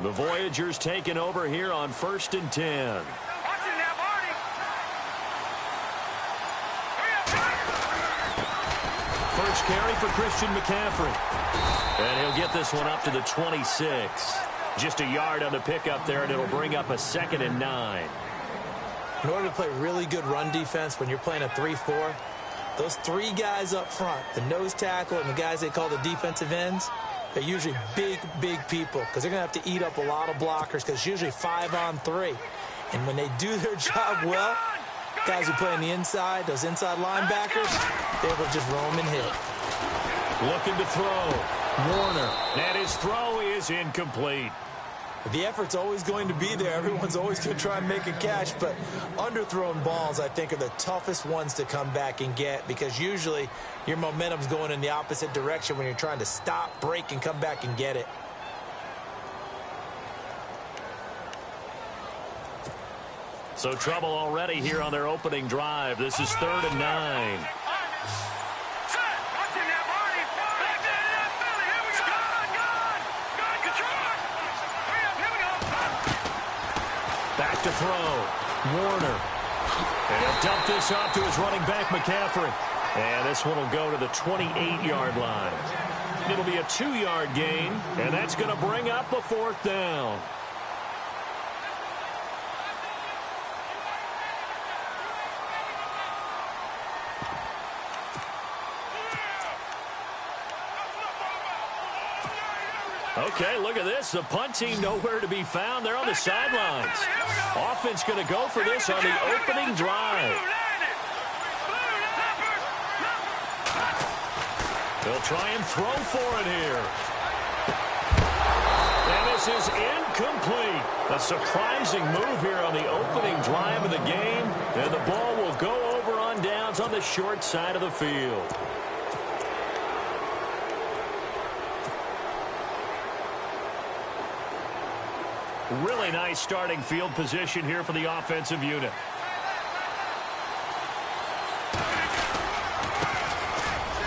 The Voyagers taking over here on 1st and 10. First carry for Christian McCaffrey. And he'll get this one up to the 26. Just a yard on the pickup there, and it'll bring up a 2nd and 9. In order to play really good run defense when you're playing a 3-4, those 3 guys up front, the nose tackle and the guys they call the defensive ends, they're usually big, big people because they're going to have to eat up a lot of blockers because it's usually 5-on-3. And when they do their job well, guys who play on the inside, those inside linebackers, they're able to just roam and hit. Looking to throw. Warner. And his throw is incomplete. The effort's always going to be there. Everyone's always going to try and make a catch, but underthrown balls, I think, are the toughest ones to come back and get because usually your momentum's going in the opposite direction when you're trying to stop, break, and come back and get it. So trouble already here on their opening drive. This is 3rd and 9. Back to throw. Warner. And he'll dump this off to his running back, McCaffrey. And this one will go to the 28-yard line. It'll be a 2-yard gain, and that's going to bring up a 4th down. Okay, look at this. The punt team nowhere to be found. They're on the sidelines. Offense going to go for this on the opening drive. They'll try and throw for it here. And this is incomplete. A surprising move here on the opening drive of the game. And the ball will go over on downs on the short side of the field. Really nice starting field position here for the offensive unit.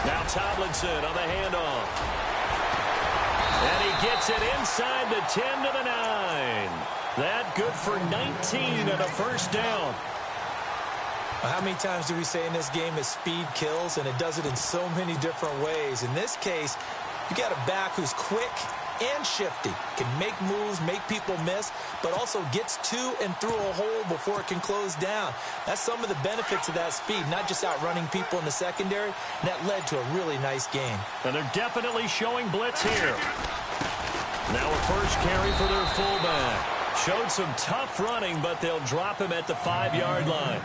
Now Tomlinson on the handoff. And he gets it inside the 10 to the 9. That good for 19 and a 1st down. Well, how many times do we say in this game that speed kills, and it does it in so many different ways. In this case, you got a back who's quick and shifty, can make moves, make people miss, but also gets to and through a hole before it can close down. That's some of the benefits of that speed, not just outrunning people in the secondary, and that led to a really nice game. And they're definitely showing blitz here. Now a first carry for their fullback. Showed some tough running, but they'll drop him at the 5-yard line.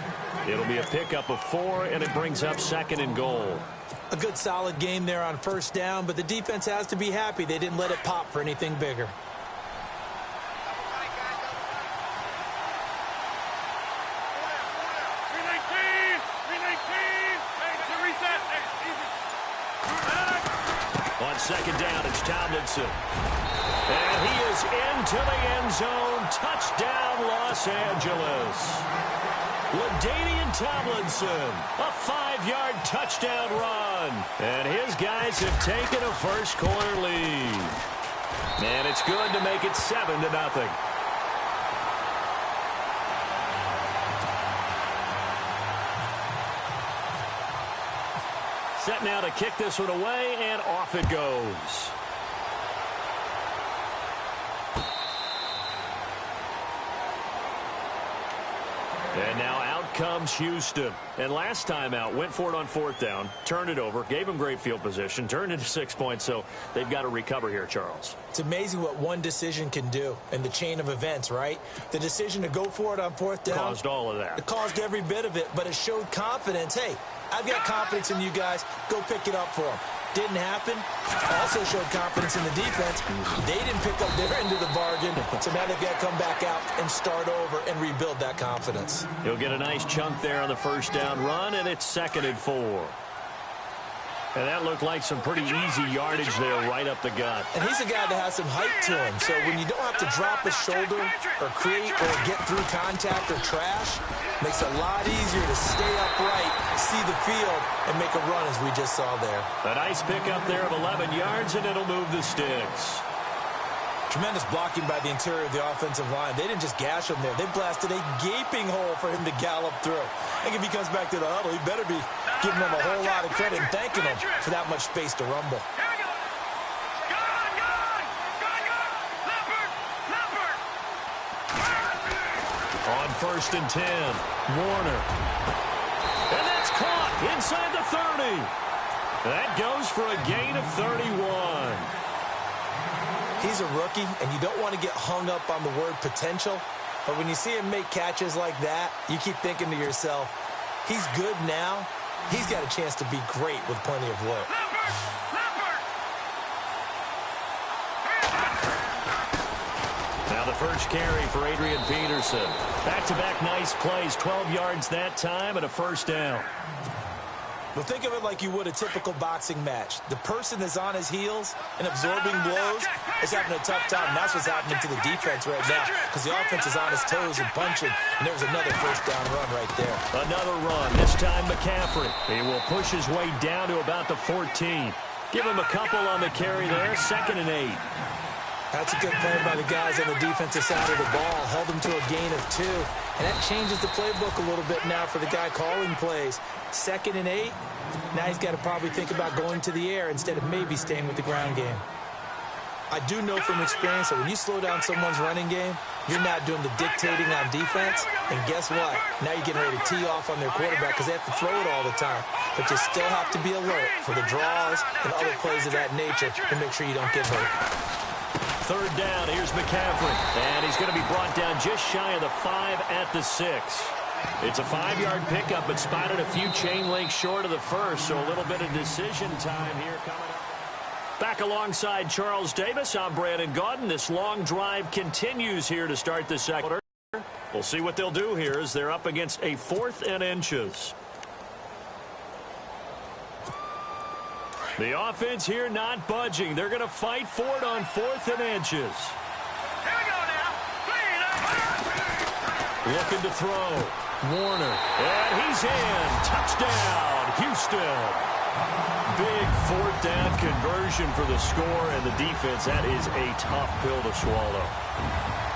It'll be a pickup of 4, and it brings up 2nd and goal. A good solid game there on 1st down, but the defense has to be happy they didn't let it pop for anything bigger. On 2nd down, it's Tomlinson. And he is into the end zone. Touchdown, Los Angeles. LaDainian Tomlinson, a 5-yard touchdown run. And his guys have taken a first-quarter lead. And it's good to make it 7-0. Set now to kick this one away, and off it goes. And now out comes Houston. And last time out, went for it on 4th down, turned it over, gave them great field position, turned into 6 points, so they've got to recover here, Charles. It's amazing what one decision can do in the chain of events, right? The decision to go for it on 4th down. Caused all of that. It caused every bit of it, but it showed confidence. Hey, I've got confidence in you guys. Go pick it up for them. Didn't happen. Also showed confidence in the defense. They didn't pick up their end of the bargain, so now they've got to come back out and start over and rebuild that confidence. He'll get a nice chunk there on the 1st down run, and it's 2nd and 4. And that looked like some pretty easy yardage there right up the gut. And he's a guy that has some height to him, so when you don't have to drop a shoulder or create or get through contact or trash, makes it a lot easier to stay upright, see the field, and make a run as we just saw there. A nice pickup there of 11 yards, and it'll move the sticks. Tremendous blocking by the interior of the offensive line. They didn't just gash him there. They blasted a gaping hole for him to gallop through. I think if he comes back to the huddle, he better be giving them a whole lot of credit and thanking them for that much space to rumble. On 1st and 10, Warner. And that's caught inside the 30. That goes for a gain of 31. He's a rookie, and you don't want to get hung up on the word potential. But when you see him make catches like that, you keep thinking to yourself, he's good now. He's got a chance to be great with plenty of work. Now the first carry for Adrian Peterson. Back-to-back nice plays, 12 yards that time and a first down. Well, think of it like you would a typical boxing match. The person that's on his heels and absorbing blows is having a tough time. And that's what's happening to the defense right now because the offense is on his toes and punching. And there's another first down run right there. Another run, this time McCaffrey. He will push his way down to about the 14. Give him a couple on the carry there, 2nd and 8. That's a good play by the guys on the defensive side of the ball. Held them to a gain of 2. And that changes the playbook a little bit now for the guy calling plays. 2nd and 8. Now he's got to probably think about going to the air instead of maybe staying with the ground game. I do know from experience that when you slow down someone's running game, you're not doing the dictating on defense. And guess what? Now you're getting ready to tee off on their quarterback because they have to throw it all the time. But you still have to be alert for the draws and other plays of that nature to make sure you don't get hurt. 3rd down, here's McCaffrey. And he's going to be brought down just shy of the 5 at the 6. It's a 5-yard pickup, but spotted a few chain links short of the first, so a little bit of decision time here coming up. Back alongside Charles Davis, I'm Brandon Gaudin. This long drive continues here to start the second quarter. We'll see what they'll do here as they're up against a 4th and inches. The offense here not budging. They're going to fight for it on 4th and inches. Here we go now. Looking to throw. Warner. And he's in. Touchdown, Houston. Big 4th down conversion for the score and the defense. That is a tough pill to swallow.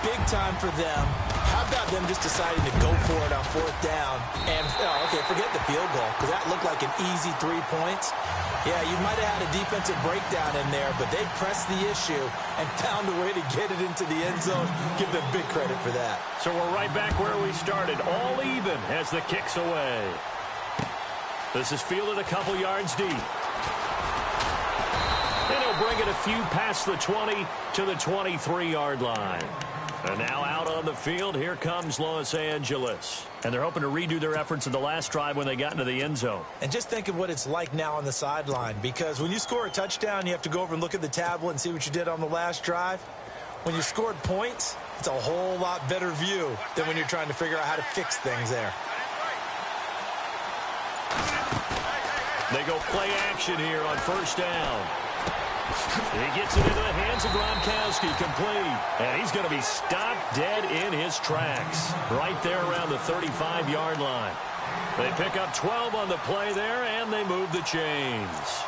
Big time for them. How about them just deciding to go for it on 4th down? And, okay, forget the field goal because that looked like an easy 3 points. Yeah, you might have had a defensive breakdown in there, but they pressed the issue and found a way to get it into the end zone. Give them big credit for that. So we're right back where we started, all even as the kick's away. This is fielded a couple yards deep. And he'll bring it a few past the 20 to the 23-yard line. And now out on the field, here comes Los Angeles. And they're hoping to redo their efforts in the last drive when they got into the end zone. And just think of what it's like now on the sideline, because when you score a touchdown, you have to go over and look at the tablet and see what you did on the last drive. When you scored points, it's a whole lot better view than when you're trying to figure out how to fix things there. They go play action here on 1st down. He gets it into the hands of Gronkowski, complete. And he's going to be stopped dead in his tracks. Right there around the 35-yard line. They pick up 12 on the play there, and they move the chains.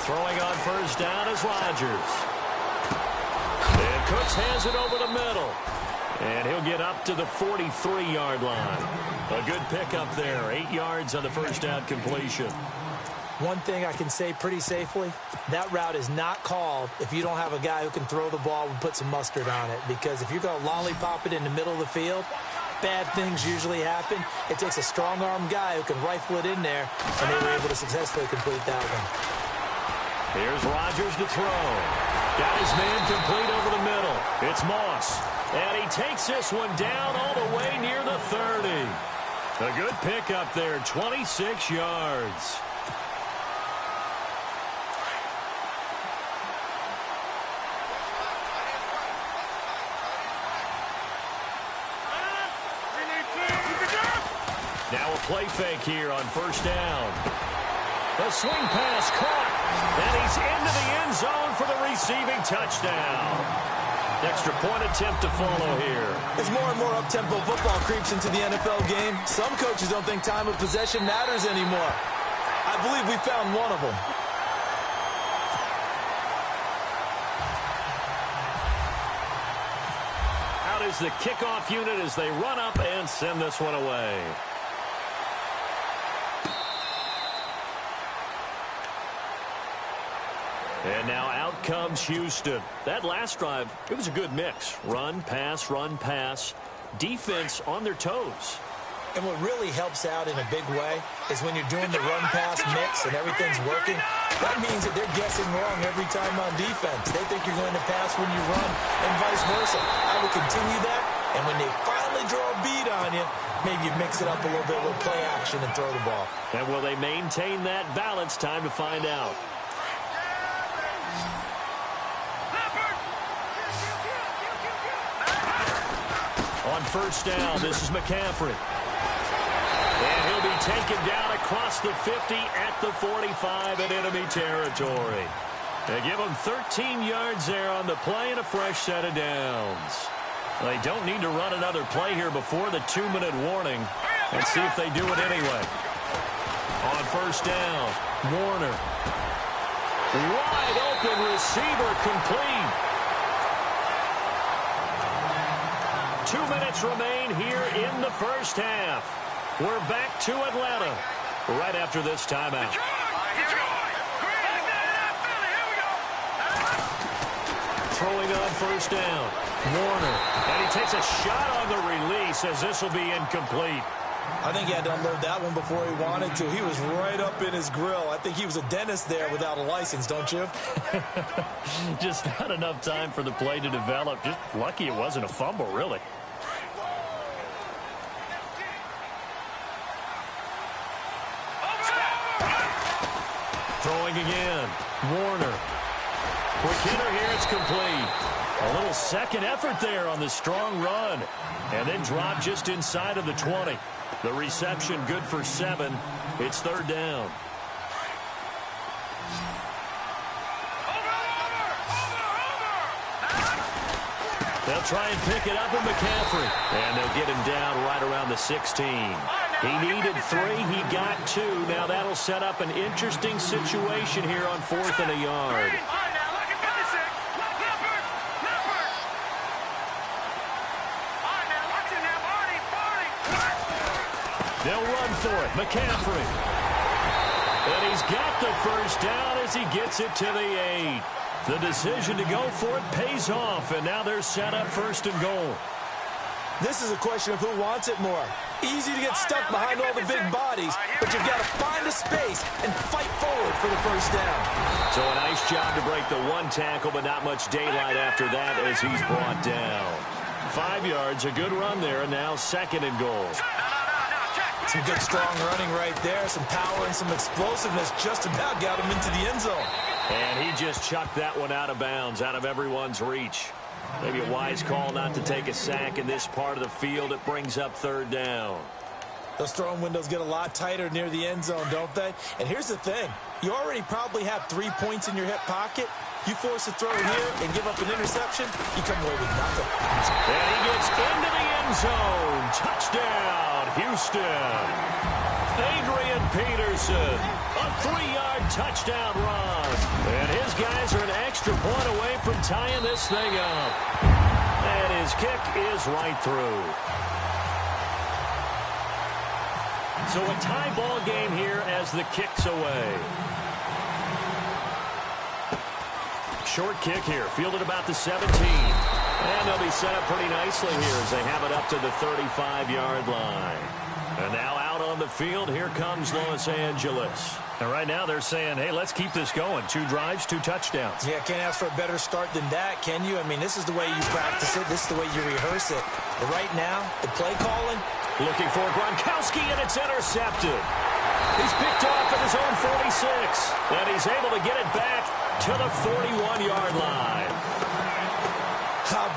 Throwing on 1st down is Rodgers. And Cooks has it over the middle. And he'll get up to the 43-yard line. A good pickup there. 8 yards on the 1st down completion. One thing I can say pretty safely, that route is not called if you don't have a guy who can throw the ball and put some mustard on it. Because if you're going to lollipop it in the middle of the field, bad things usually happen. It takes a strong-arm guy who can rifle it in there, and they were able to successfully complete that one. Here's Rodgers to throw. Got his man complete over the middle. It's Moss. And he takes this one down all the way near the 30. A good pickup there, 26 yards. Now a play fake here on 1st down. The swing pass caught. And he's into the end zone for the receiving touchdown. Extra point attempt to follow here. As more and more up-tempo football creeps into the NFL game, some coaches don't think time of possession matters anymore. I believe we found one of them. Out is the kickoff unit as they run up and send this one away. And now out comes Houston. That last drive, it was a good mix. Run, pass, defense on their toes. And what really helps out in a big way is when you're doing the run-pass mix and everything's working, that means that they're guessing wrong every time on defense. They think you're going to pass when you run and vice versa. I would continue that, and when they finally draw a beat on you, maybe you mix it up a little bit with play action and throw the ball. And will they maintain that balance? Time to find out. On first down, this is McCaffrey. And he'll be taken down across the 50 at the 45 in enemy territory. They give him 13 yards there on the play and a fresh set of downs. They don't need to run another play here before the 2-minute warning. And see if they do it anyway. On first down, Warner. Wide open receiver complete. 2 minutes remain here in the first half. We're back to Atlanta right after this timeout. Throwing on first down, Warner. And he takes a shot on the release as this will be incomplete. I think he had to unload that one before he wanted to. He was right up in his grill. I think he was a dentist there without a license, don't you? Just not enough time for the play to develop. Just lucky it wasn't a fumble, really. Throwing again, Warner. Quick hitter here, it's complete. A little second effort there on the strong run. And then dropped just inside of the 20. The reception good for 7. It's third down. They'll try and pick it up with McCaffrey. And they'll get him down right around the 16. He needed 3. He got 2. Now that'll set up an interesting situation here on 4th and a yard. They'll run for it. McCaffrey. And he's got the first down as he gets it to the 8. The decision to go for it pays off, and now they're set up 1st and goal. This is a question of who wants it more. Easy to get stuck behind all the big bodies, but you've got to find a space and fight forward for the first down. So a nice job to break the 1 tackle, but not much daylight after that as he's brought down. 5 yards, a good run there, and now 2nd and goal. Some good, strong running right there. Some power and some explosiveness just about got him into the end zone. And he just chucked that one out of bounds, out of everyone's reach. Maybe a wise call not to take a sack in this part of the field. It brings up 3rd down. Those throwing windows get a lot tighter near the end zone, don't they? And here's the thing. You already probably have 3 points in your hip pocket. You force a throw here and give up an interception, you come away with nothing. And he gets into the end zone. Touchdown, Houston. Adrian Peterson, a 3-yard touchdown run. And his guys are an extra point away from tying this thing up. And his kick is right through. So a tie ball game here as the kick's away. Short kick here, fielded about the 17. And they'll be set up pretty nicely here as they have it up to the 35-yard line. And now out on the field, here comes Los Angeles. And right now they're saying, hey, let's keep this going. 2 drives, 2 touchdowns. Yeah, can't ask for a better start than that, can you? I mean, this is the way you practice it. This is the way you rehearse it. But right now, the play calling. Looking for Gronkowski, and it's intercepted. He's picked off at his own 46. And he's able to get it back to the 41-yard line.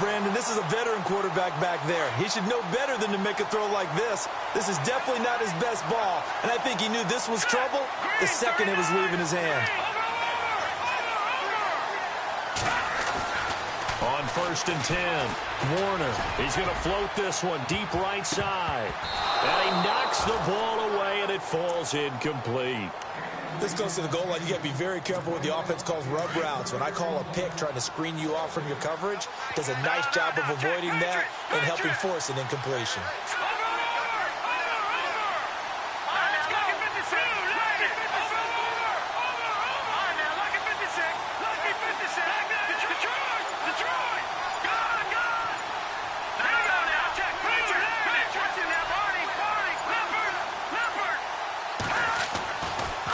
Brandon, this is a veteran quarterback back there. He should know better than to make a throw like this. This is definitely not his best ball, and I think he knew this was trouble the second it was leaving his hand. 1st and 10. Warner, he's going to float this one deep right side. And he knocks the ball away, and it falls incomplete. This goes to the goal line. You got to be very careful with the offense calls rub routes. When I call a pick trying to screen you off from your coverage, does a nice job of avoiding that and helping force an incompletion.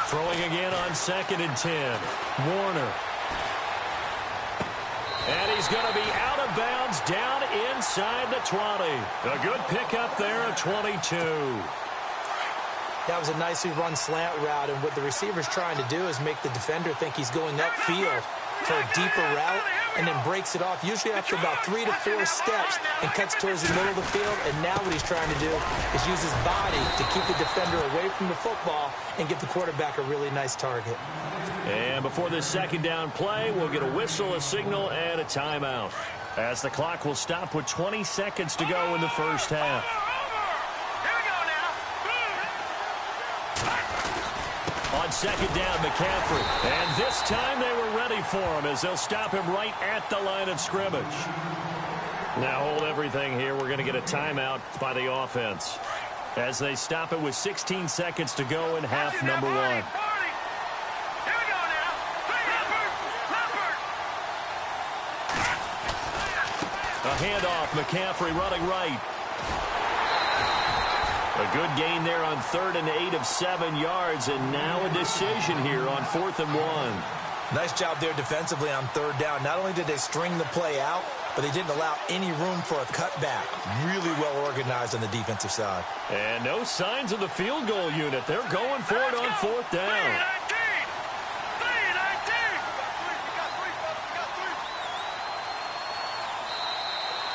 Throwing again on 2nd and 10. Warner. And he's going to be out of bounds down inside the 20. A good pickup there at 22. That was a nicely run slant route, and what the receiver's trying to do is make the defender think he's going upfield for a deeper route, and then breaks it off, usually after about 3 to 4 steps, and cuts towards the middle of the field. And now what he's trying to do is use his body to keep the defender away from the football and give the quarterback a really nice target. And before this 2nd down play, we'll get a whistle, a signal, and a timeout, as the clock will stop with 20 seconds to go in the first half. On 2nd down, McCaffrey. And this time they were ready for him, as they'll stop him right at the line of scrimmage. Now hold everything here. We're going to get a timeout by the offense, as they stop it with 16 seconds to go in half number 1. A handoff, McCaffrey running right. A good gain there on 3rd and 8 of 7 yards, and now a decision here on 4th and 1. Nice job there defensively on 3rd down. Not only did they string the play out, but they didn't allow any room for a cutback. Really well organized on the defensive side. And no signs of the field goal unit. They're going for it on 4th down.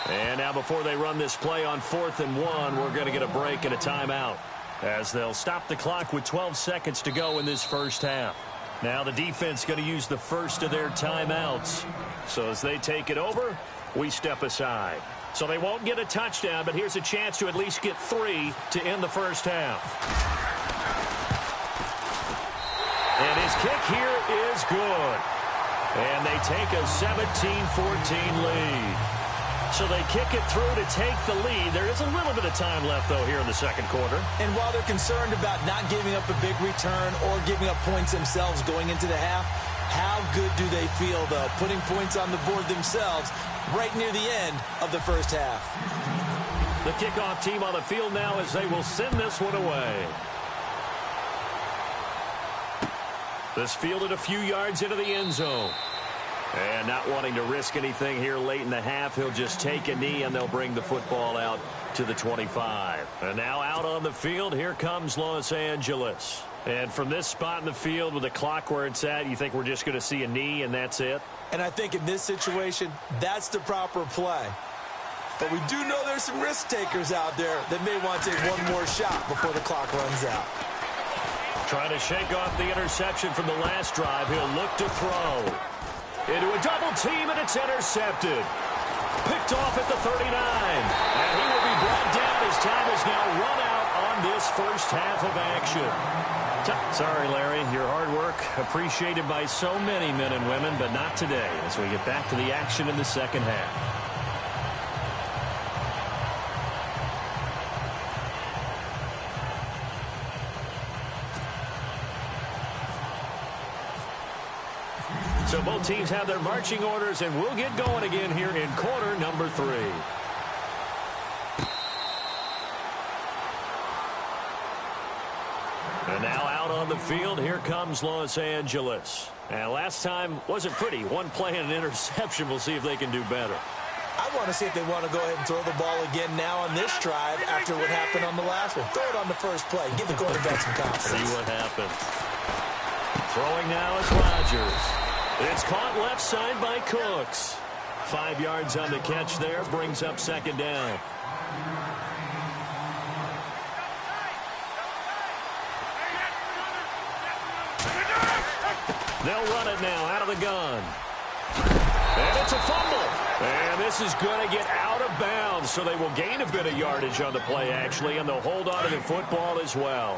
And now before they run this play on 4th and 1, we're going to get a break and a timeout, as they'll stop the clock with 12 seconds to go in this first half. Now the defense going to use the first of their timeouts. So as they take it over, we step aside. So they won't get a touchdown, but here's a chance to at least get 3 to end the first half. And his kick here is good. And they take a 17-14 lead. So they kick it through to take the lead. There is a little bit of time left, though, here in the 2nd quarter. And while they're concerned about not giving up a big return or giving up points themselves going into the half, how good do they feel, though, putting points on the board themselves right near the end of the first half? The kickoff team on the field now, as they will send this one away. This fielded a few yards into the end zone. And not wanting to risk anything here late in the half, he'll just take a knee, and they'll bring the football out to the 25. And now out on the field, here comes Los Angeles. And from this spot in the field with the clock where it's at, you think we're just going to see a knee and that's it? And I think in this situation, that's the proper play. But we do know there's some risk takers out there that may want to take one more shot before the clock runs out. Trying to shake off the interception from the last drive. He'll look to throw. Into a double team, and it's intercepted. Picked off at the 39. And he will be brought down. His time is now run out on this first half of action. Sorry, Larry. Your hard work appreciated by so many men and women, but not today as we get back to the action in the second half. So both teams have their marching orders, and we'll get going again here in quarter number 3. And now out on the field, here comes Los Angeles. And last time wasn't pretty. One play and an interception. We'll see if they can do better. I want to see if they want to go ahead and throw the ball again now on this drive after what happened on the last one. Throw it on the first play. Give the quarterback some confidence. See what happens. Throwing now is Rodgers. It's caught left side by Cooks. 5 yards on the catch there, brings up second down. They'll run it now out of the gun. And it's a fumble. And this is going to get out of bounds, so they will gain a bit of yardage on the play, actually, and they'll hold on to the football as well.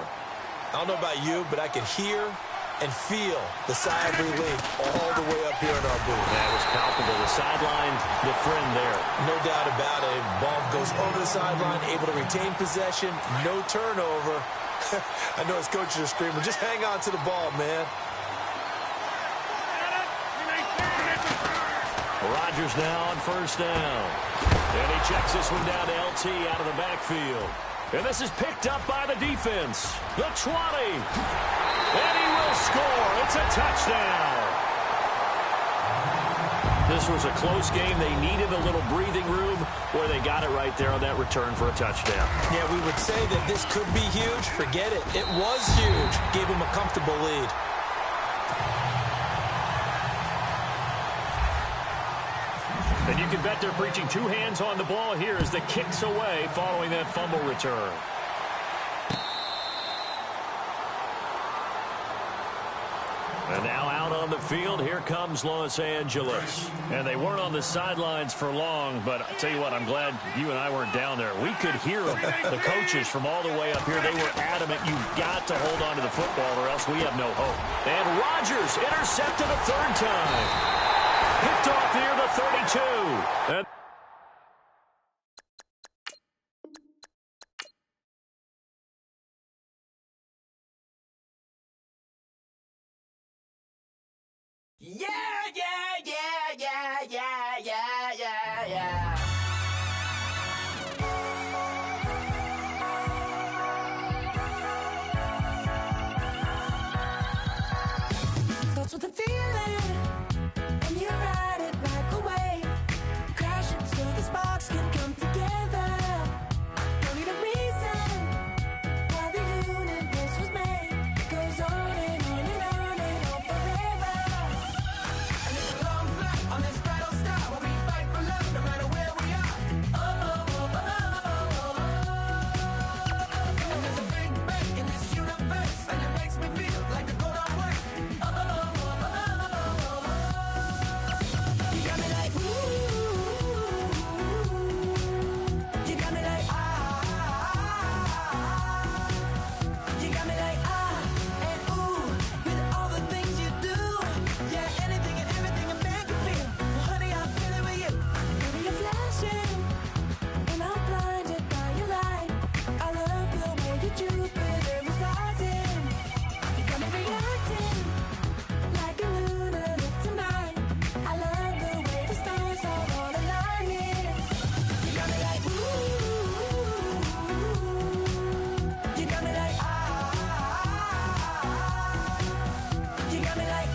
I don't know about you, but I can hear and feel the sigh of relief all the way up here in our booth. That was palpable. The sideline, the friend there. No doubt about it. Ball goes over the sideline, able to retain possession, no turnover. I know his coaches are screaming, just hang on to the ball, man. Rodgers now on first down. And he checks this one down to LT out of the backfield. And this is picked up by the defense. The 20. And he will score. It's a touchdown. This was a close game. They needed a little breathing room where they got it right there on that return for a touchdown. Yeah, we would say that this could be huge. Forget it. It was huge. Gave him a comfortable lead. And you can bet they're preaching two hands on the ball here as the kick's away following that fumble return. And now out on the field, here comes Los Angeles. And they weren't on the sidelines for long, but I'll tell you what, I'm glad you and I weren't down there. We could hear them, the coaches from all the way up here. They were adamant, you've got to hold on to the football or else we have no hope. And Rodgers intercepted a third time. Picked off near the 32. And yeah, yeah, yeah, yeah, yeah, yeah, yeah, yeah. Starts with a feeling, and you ride it right away. Crashing so the sparks can come together. Don't need a reason why the universe was made. Goes on and on and on and on forever. And it's a long flight on this battle star where we fight for love no matter where we are. Oh, oh, oh, oh, oh. And there's a big bang in this universe, and it makes me feel like the gold I work. Oh, oh, oh, oh, oh, oh. You got me like, ooh. You got me like, you got me like, and ooh, with all the things you do. Yeah, anything and everything a man can feel. Well, honey, I'm feeling with you. Baby, you're flashing, and I'm blinded by your light. I love the way that Jupiter is rising. You got me reacting like a lunar tonight. I love the way the stars are all aligning. You got me like, ooh. You got me like, you got me like,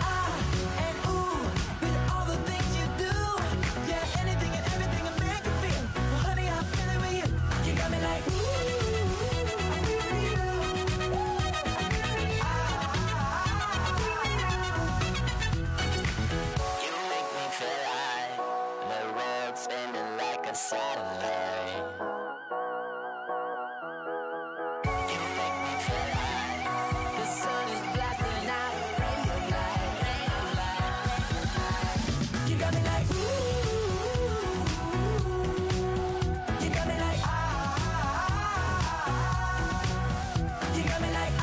and ooh, with all the things you do. Yeah, anything and everything a man can feel. Well, honey, I'm feeling with you. You got me like, ooh, I'm feeling you. You make me feel like the world's spinning like a satellite. You make me feel like The sun is blasting out a ray of light, ray of light. You got me like, ooh. You got me like, you got me like,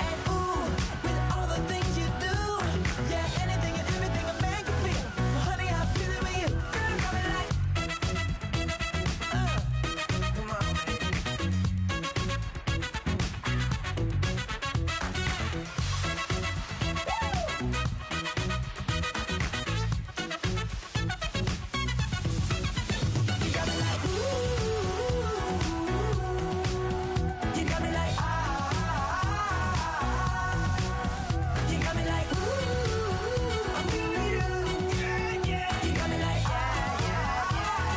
and ooh, with all the things you do. Yeah, anything and everything a man can feel. Well, honey, I'm feeling with you. Girl, you got me like, come on. You got me like, ooh. You got me like, you got me like, ooh. I'm feeling you. Yeah, yeah. You got me like, yeah, yeah,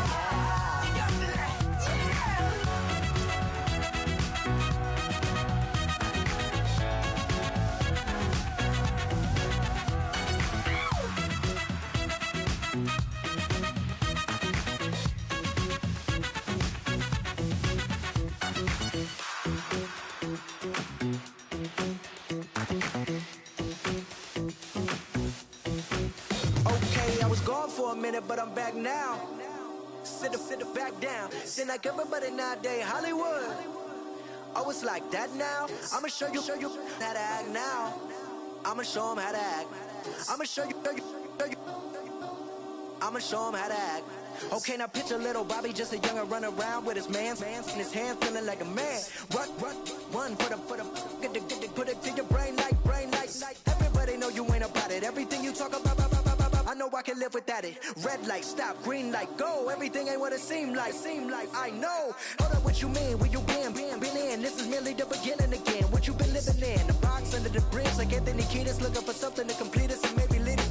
yeah. You got me like, Okay, I was was gone for a minute, but I'm back now. Sit the back down. Seem like everybody nowadays Hollywood. Oh, it's like that now. I'ma show you how to act now. I'ma show them how to act. I'ma show you. I'ma show him how to act. Okay, now picture little Bobby, just a youngin' run around with his man's in his hand, feeling like a man. Run for the put it to your brain like. Everybody know you ain't about it. Everything you talk about, I know I can live without it. Red light, stop, green light, go. Everything ain't what it seem like. I know. Hold up, what you mean? Where you been in? This is merely the beginning again. What you been living in? The box under the bridge, like Anthony Kiedis, looking for something to complete us and maybe lead us.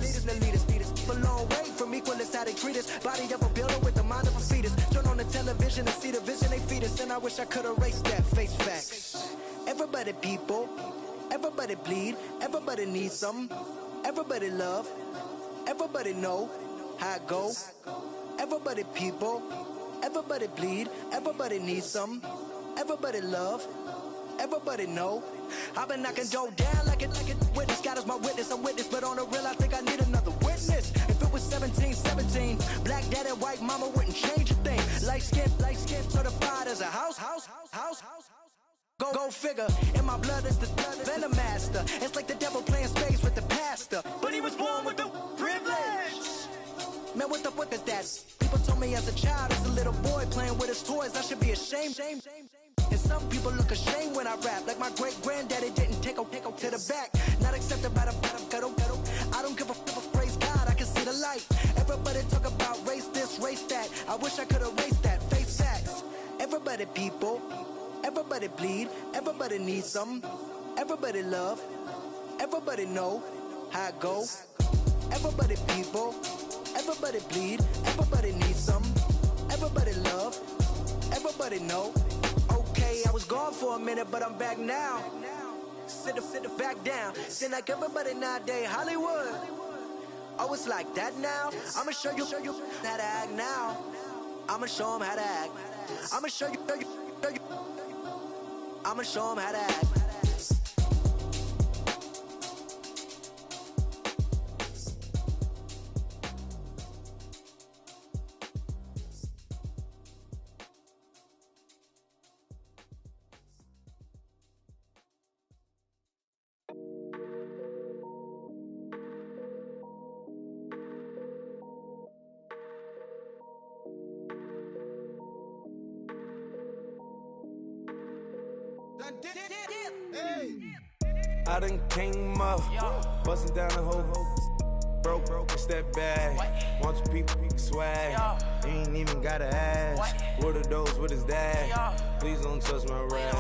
A long way from equalist, how they treat us. Body of a builder with the mind of a fetus. Turn on the television and see the vision they feed us. And I wish I could erase that. Face facts. Everybody people, everybody bleed, everybody needs something. Everybody love, everybody know how it go. Everybody people, everybody bleed, everybody needs something. Everybody love, everybody know. I've been knocking dough down like it witness. God is my witness, I'm witness, but on the real I think I need another witness. If it was 17, black dad and white mama wouldn't change a thing. Light skin, certified as a house. Go figure, in my blood is the venom master. It's like the devil playing space with the pastor. But he was born with the privilege. Man, what is that? People told me as a child, as a little boy playing with his toys, I should be ashamed. And some people look ashamed when I rap, like my great-granddaddy didn't take to the back. Not accepted by the ghetto. I don't give a praise God, I can see the light. Everybody talk about race this, race that. I wish I could erase that. Face facts. Everybody people, everybody bleed, everybody needs something. Everybody love, everybody know how it go. Everybody people, everybody bleed, everybody needs something. Everybody love, everybody know. Okay, I was gone for a minute, but I'm back now. Sit the back down. Seem like everybody nowadays Hollywood. Oh, it's like that now. I'ma show you how to act now. I'ma show them how to act. I'ma show you. I'ma show them how to act. I done came up, bustin' down the whole broke, it's that bad. Want your people swag, you ain't even gotta ask. What are those, what is that? Please don't touch my rap,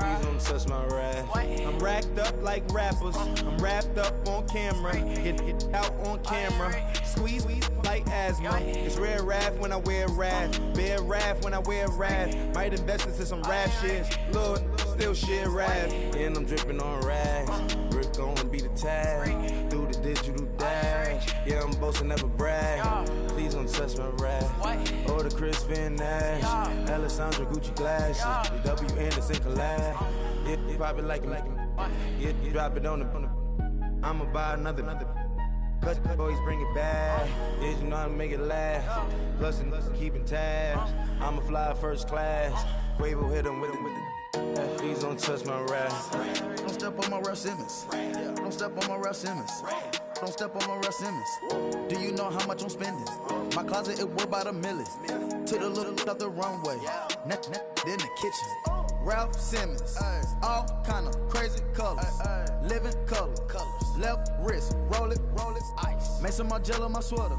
please don't touch my rap. I'm racked up like rappers, I'm wrapped up on camera, get out on camera, squeeze like asthma. It's rare wrath when I wear wrath, bare wrath when I wear wrath. Might invest into some rap shit, Lord, still shit rap. And I'm dripping on rags, Rick gonna be the tag, through the digital dash. Yeah, I'm boasting, never brag. Please don't touch my rap. Or the Chris Van Nash, Alessandra Gucci glasses, the W Anderson collab. Yeah, you pop it like it. Yeah, you drop it on the. I'ma buy another. Cause boys bring it back. Yeah, you know how to make it laugh. Plus, keeping tabs. I'ma fly first class. Quavo hit him with it. Please don't touch my rap. Don't step on my Ralph Simmons. Don't step on my Ralph Simmons. Don't step on my Ralph Simmons. Do you know how much I'm spending? My closet, it worth about $1 million. To the little out the runway. Then the kitchen. Ralph Simmons. All kind of crazy colors. Living colors. Left wrist. Roll it. Ice. Made some Margiela my sweater.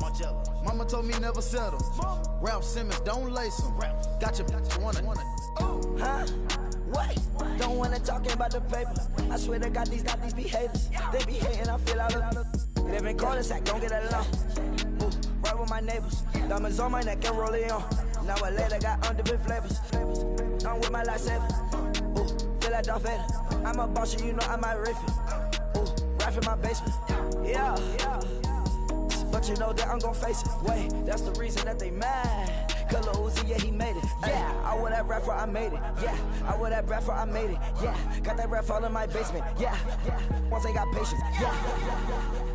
Mama told me never settle. Ralph Simmons, don't lace them. Got your wanna. Huh? Wait, don't wanna talk about the paper. I swear to God, these be haters. They be hating, I feel out of. Live in cul-de-sac, don't get along. Ooh, right with my neighbors. Diamonds on my neck and roll it on. Now I later got undefeated flavors. I'm with my lifesaver. Ooh, feel like Darth Vader. I'm a boss, you know I might riff it. Ooh, right in my basement. Yeah. But you know that I'm gon' face it. Wait, that's the reason that they mad. Color Uzi, yeah, he made it. Yeah, I wear that rap for I made it. Yeah, I wear that rap for I made it. Yeah, got that rap all in my basement. Yeah, once I got patience. Yeah,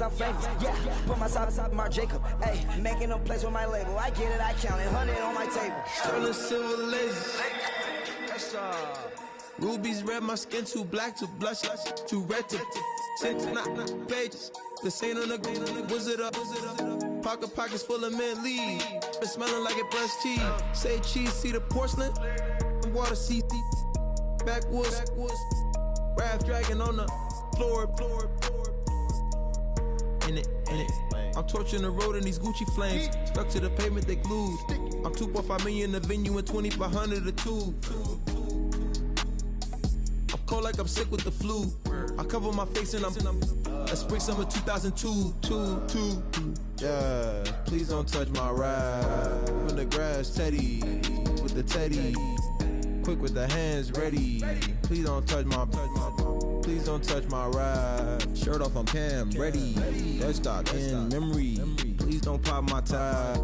I'm famous. Yeah, put my side Mark Jacob. Hey, making a place with my label. I get it, I count it. 100 on my table. Sterling silver lasers. Rubies red, my skin too black to blush, too red to six, not pages. This ain't on the wizard up. Pockets full of mint leaves. It's smelling like it brushed teeth. Say cheese, see the porcelain. Water, see backwoods. Raft dragging on the floor. In it. I'm torching the road in these Gucci flames. Stuck to the pavement, they glued. I'm 2.5 million the venue and 2,500 a tube. I'm cold like I'm sick with the flu. I cover my face and I'm spring summer 2002. Yeah, please don't touch my ride. In the grass, Teddy, with the Teddy. Quick with the hands ready. Please don't touch my ride. Shirt off on cam, ready. Let's start in memory. Please don't pop my tie.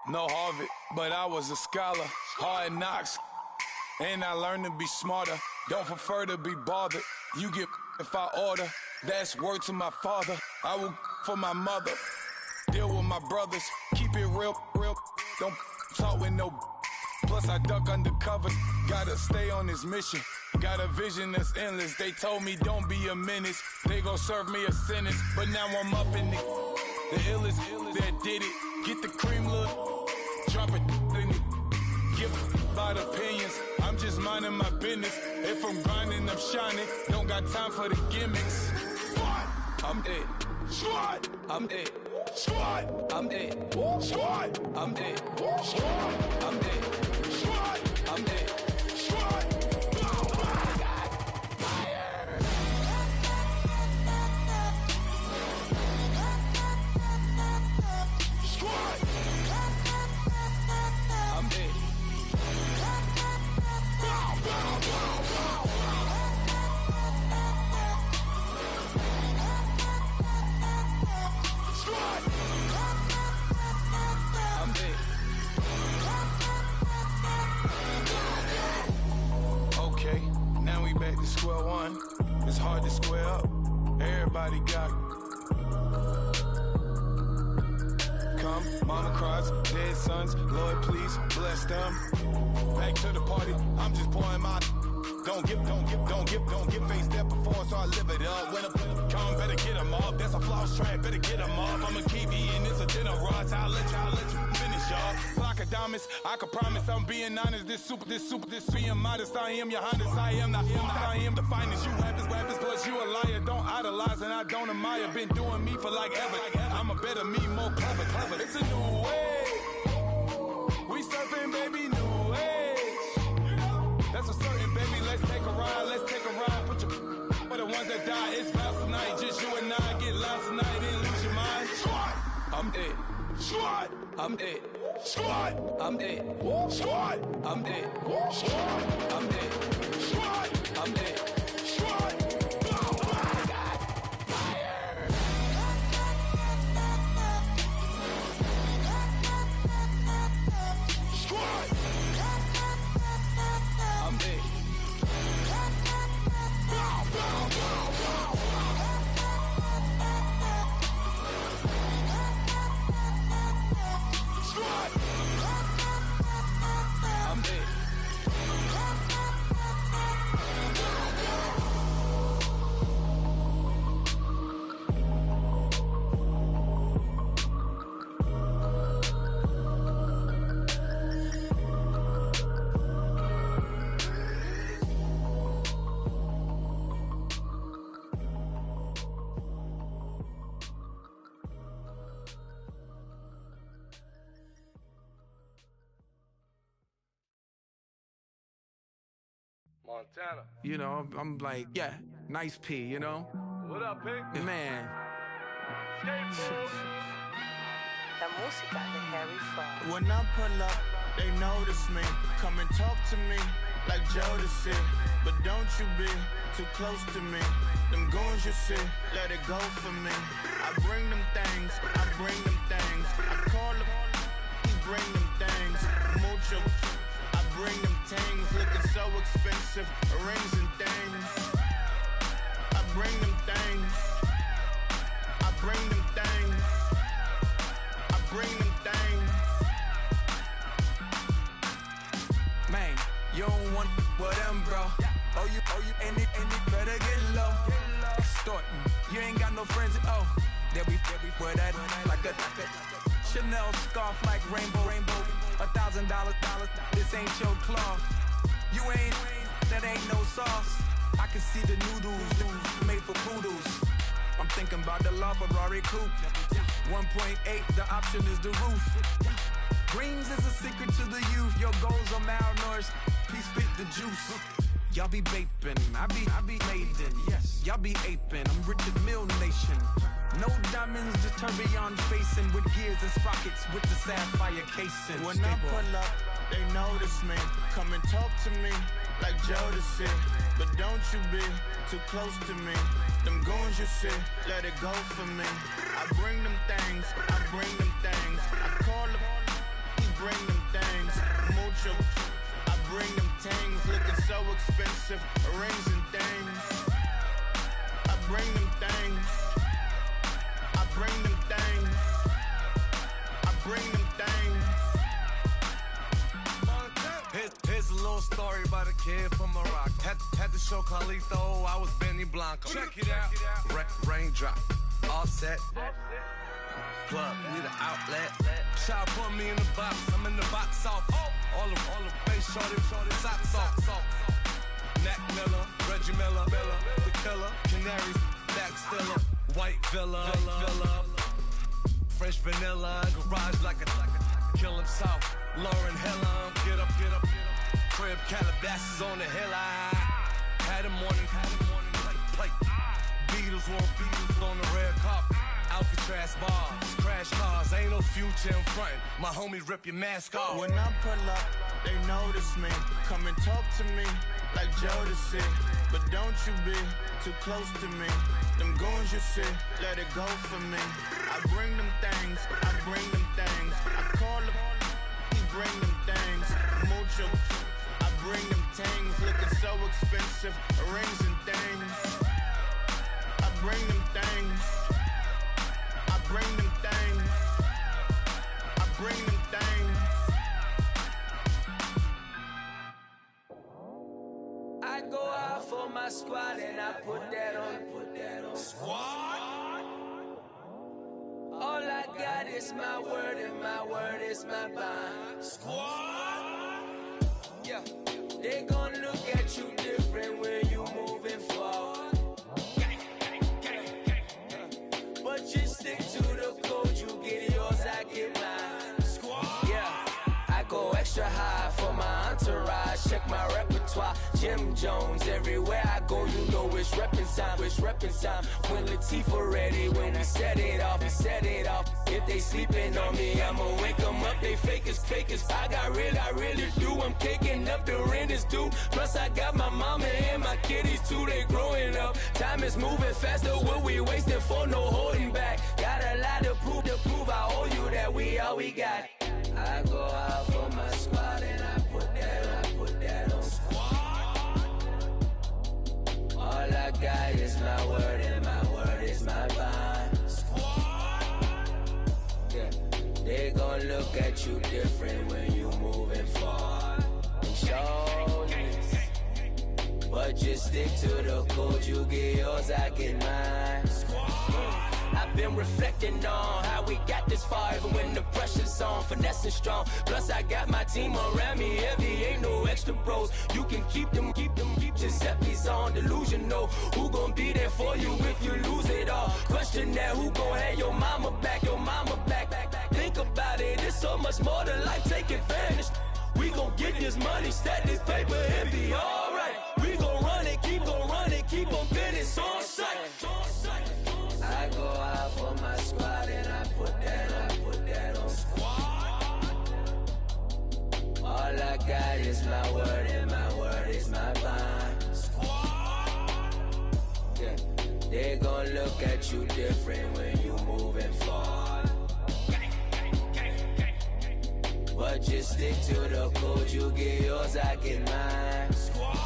No Harvard, but I was a scholar. Hard knocks, and I learned to be smarter. Don't prefer to be bothered. You get if I order. That's word to my father. I will for my mother. Deal with my brothers. Keep it real. Don't talk with no. Plus I duck undercover. Gotta stay on this mission. Got a vision that's endless. They told me don't be a menace. They gon' serve me a sentence. But now I'm up in the illest that did it. Get the cream look. Drop it in it. Give about opinions. I'm just minding my business. If I'm grinding, I'm shining. Don't got time for the gimmicks. Squad, I'm it. Squad, I'm it. Squad, I'm it. Squad, I'm it. Squad, I'm it. Squad, I'm it. Squad. Square one, it's hard to square up. Everybody got come, mama cries, dead sons. Lord, please bless them. Back to the party, I'm just pouring my. Don't get face that before, so I live it up. When I come, better get them up. That's a floss track, better get them up. I'ma keep eating, it's a dinner rush. I'll let you finish up. Flock of diamonds, I can promise I'm being honest. This being modest. I am your highness, I am the finest. You rappers, plus you a liar. Don't idolize and I don't admire. Been doing me for like ever. I'm a better me, more clever. It's a new way. We surfing, baby, new age. That's a certain, baby. Let's take a ride. Put your for the ones that die. It's vows tonight. Just you and I get lost tonight and lose your mind. Squad, I'm it. Squad, I'm it. Squad, I'm it. Squad, I'm it. Squad, I'm it. Squad, I'm it. Squad. Montana. You know, I'm like, yeah, nice P, you know? What up, Pink? Man. La música de Harry Fraud. When I pull up, they notice me. Come and talk to me like Jodeci. But don't you be too close to me. Them goons you see, let it go for me. I bring them things, I bring them things. I call them, he bring them things. Mucho, I bring them things. Looking so expensive, rings and things. I bring them things. I bring them things. I bring them things. Man, you don't want with them, bro. Oh, you, and it better get low. Extorting, you ain't got no friends. Oh, they'll be wear that like a Chanel scarf like rainbow. $1,000, this ain't your cloth. You ain't, that ain't no sauce. I can see the noodles made for poodles. I'm thinking about the La Ferrari coupe. 1.8, the option is the roof. Dreams is a secret to the youth. Your goals are malnourished. Please spit the juice. Y'all be vaping, I be laden. Yes, y'all be aping. I'm Richard Mill Nation. No diamonds, just tourbillon facing with gears and sprockets with the sapphire casing. When I pull up, they notice me. Come and talk to me like Jodeci. But don't you be too close to me. Them goons you see, let it go for me. I bring them things, I bring them things. I call them, he bring them things. Mucho, I bring them things. Looking so expensive, rings and things. I bring them things. I bring them things. I bring them things. Here's a little story about a kid from Morocco. Had to show Carlito I was Benny Blanco. Check it out. Raindrop, all set. Plug, we the outlet. Child put me in the box, I'm in the box off. All the face shorty, socks off. Mac Miller, Reggie Miller, the killer, Canaries, back stiller, white villa, fresh vanilla, garage like a kill himself. Lauren Hiller, get up, crib Calabasas on the hill. I had a morning, plate. Beatles on the red carpet. Alcatraz bars, crash cars, ain't no future in front. My homie rip your mask off. When I pull up, they notice me. Come and talk to me like Jodeci. But don't you be too close to me. Them goons you see, let it go for me. I bring them things, I bring them things. I call them, he bring them things. Mucho, I bring them things. Looking so expensive, rings and things. I bring them things. I bring them things. I bring them things. I go out for my squad and I put that on. Squad? All I got is my word and my word is my bond. Squad? Yeah, they gon' look at you different when you moving forward. But you stick to the code, you get yours, I get mine. Squad? Yeah, I go extra high for my entourage. Check my repertoire, Jim Jones. Everywhere I go, you know it's reppin' time. When Latifah ready, when we set it off. If they sleeping on me, I'ma wake them up. They fakers. I really do. I'm kicking up the rent is due. Plus I got my mama and my kiddies too. They growing up. Time is moving faster. What we wasting for? No holding back. Got a lot to prove. I owe you that we all we got. I go out for my squad and I put that on. Squad. All I got is my word and my word is my bond. Squad. Yeah, they gon' look at you different when you moving forward. And show this, but just stick to the code. You get yours, I get mine. I've been reflecting on how we got this far, even when the pressure's on, finessing strong. Plus I got my team around me heavy, ain't no extra bros. You can keep them, Giuseppe's on delusional. Who gon' be there for you if you lose it all? Question that, who gon' have your mama back? Think about it, it's so much more to life, take advantage. We gon' get this money, stack this paper and be alright. We keep on running, keep on finish on sight. I go out for my squad and I put that on squad. All I got is my word and my word is my bond. Squad. Yeah. They gon' look at you different when you moving forward. But just stick to the code, you get yours, I get mine. Squad.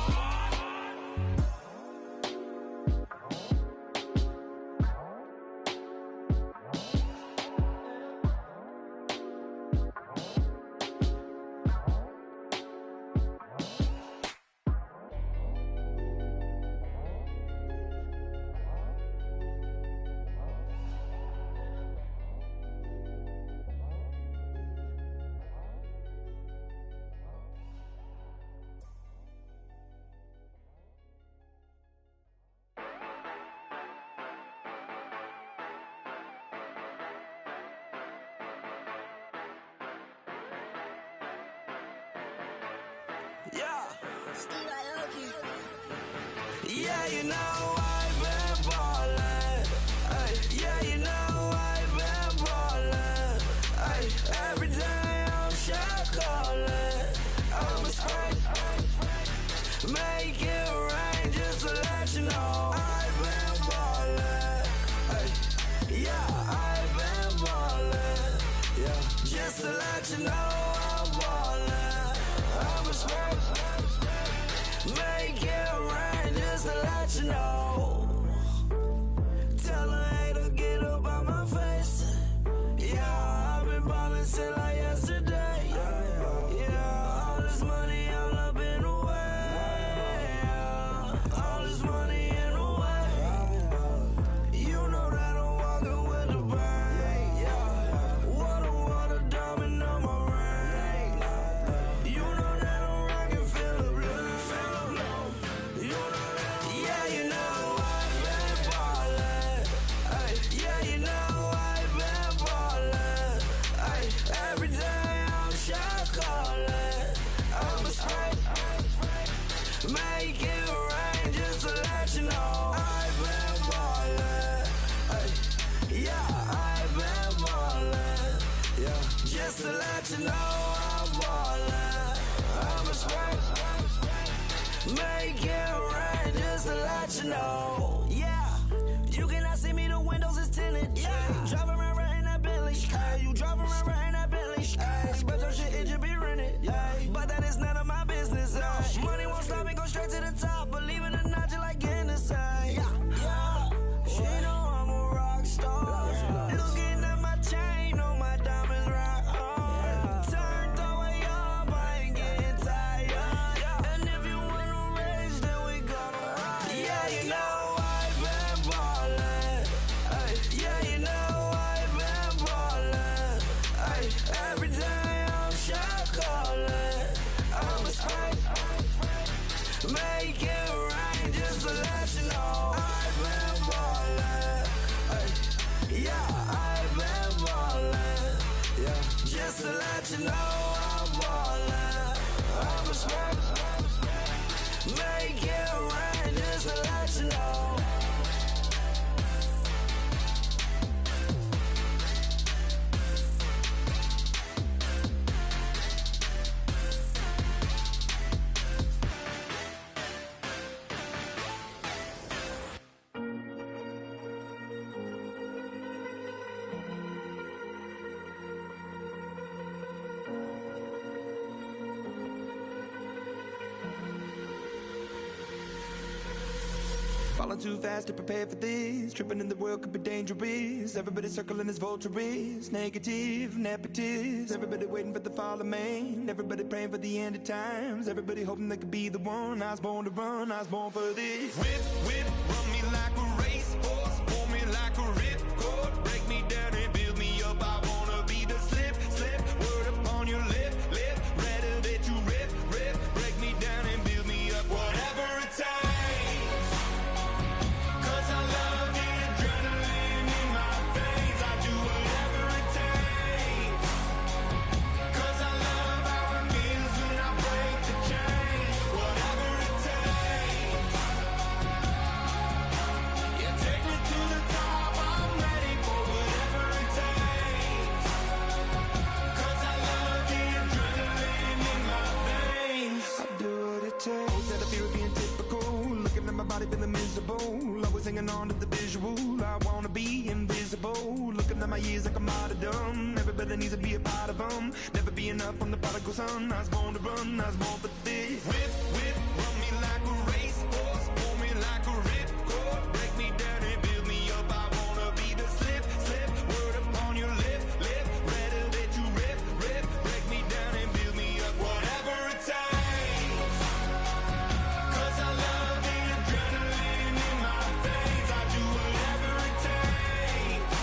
Yeah. Yeah, you know I've been ballin'. Ay, yeah, you know I've been ballin'. Ay, every day I'm shot callin'. I'm a spray. Make it rain just to let you know I've been ballin'. Ay, yeah, I've been ballin'. Yeah, just to let you know I'm ballin'. I'm a spray. Make it rain just to let you know. Tell a hater get up on my face. Yeah, I've been ballin' since like yesterday. Yeah, all this money all up in the way. Yeah, all this money in the way. You know that I'm walking with the bang. Yeah, water, diamond on my ring. You know that I'm rockin' feel the blue. You know that, yeah, you know I've been ballin'. Ay, yeah, you know I've been ballin'. Ay, every day I'm shot callin'. I'm a spray. Make it rain just to let you know I've been ballin'. Ay, yeah, I've been ballin'. Yeah, just to let you know I'm ballin'. I'm a spray. Make it rain just to let you know. Yeah, you cannot see me, the windows is tinted. Yeah, driving around right in that Bentley. Hey, you driving around right in that Bentley. Hey, but your shit, it just be rented. Yeah, but that is none of my business. Money won't stop me, go straight to the top. Believe it or not, you like getting the same. Yeah, yeah. She know I'm a rock star. Looking at my chain, on my diamonds right hard. Turned the way up, I ain't getting tired. And if you wanna race, then we gonna ride. Yeah, you know I've been ballin'. Ay, yeah, you know I've been ballin'. Ay, every day I'm shot callin'. I'm a spray. Make it rain just to let you know I've been ballin'. Ay, yeah, I've been ballin'. Yeah, just to let you know I'm ballin'. I'm a spray. Make it rain just to let you know. Falling too fast to prepare for this. Tripping in the world could be dangerous. Everybody circling as vultures. Negative, nepotist. Everybody waiting for the fall of man. Everybody praying for the end of times. Everybody hoping they could be the one. I was born to run, I was born for this. Whip, whip, run me like a racehorse. Pull me like a ripcord. Break me down and build me up. I wanna be the slip, slip. Word upon your lip, lip. Rather that you rip, rip. Break me down and build me up. Whatever it takes. my years like a martyrdom. Everybody needs to be a part of them. Never be enough from the prodigal son. I was born to run, I was born for this. Whip, whip, run me like a racehorse. Pull me like a ripcord. Break me down and build me up. I wanna be the slip, slip. Word upon your lip, lip. Rather that you rip, rip. Break me down and build me up. Whatever it takes. 'Cause I love the adrenaline in my veins. I do whatever it takes.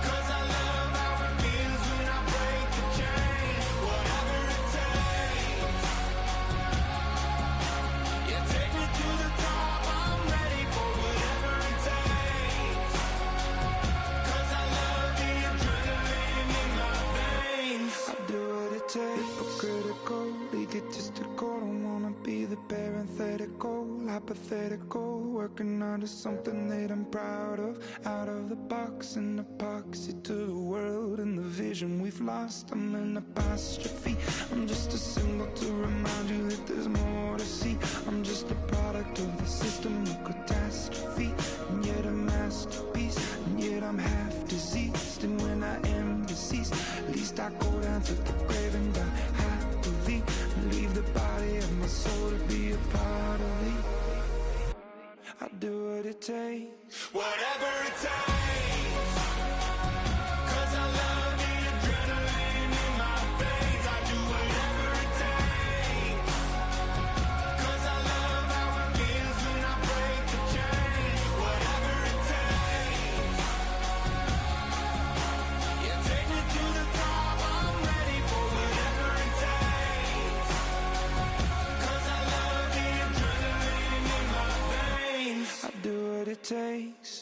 'Cause I love how it feels when I break the chains. Whatever it takes. You take me to the top. I'm ready for whatever it takes. 'Cause I love the adrenaline in my veins. I do what it takes. Hypocritical, egotistical. Don't wanna be the parenthetical, hypothetical. Working out of something that I'm proud of. Out of the box, an epoxy to the world and the vision we've lost. I'm an apostrophe. I'm just a symbol to remind you that there's more to see. I'm just a product of the system of catastrophe, and yet a masterpiece, and yet I'm half diseased. And when I am deceased, at least I go down to the grave and die happily, and leave the body of my soul to be a part of me. I do what it takes. Whatever it takes. 'Cause I love the adrenaline in my veins. I do whatever it takes. 'Cause I love how it feels when I break the chains. Whatever it takes. You take me to the top. I'm ready for whatever it takes. 'Cause I love the adrenaline in my veins. I do what it takes.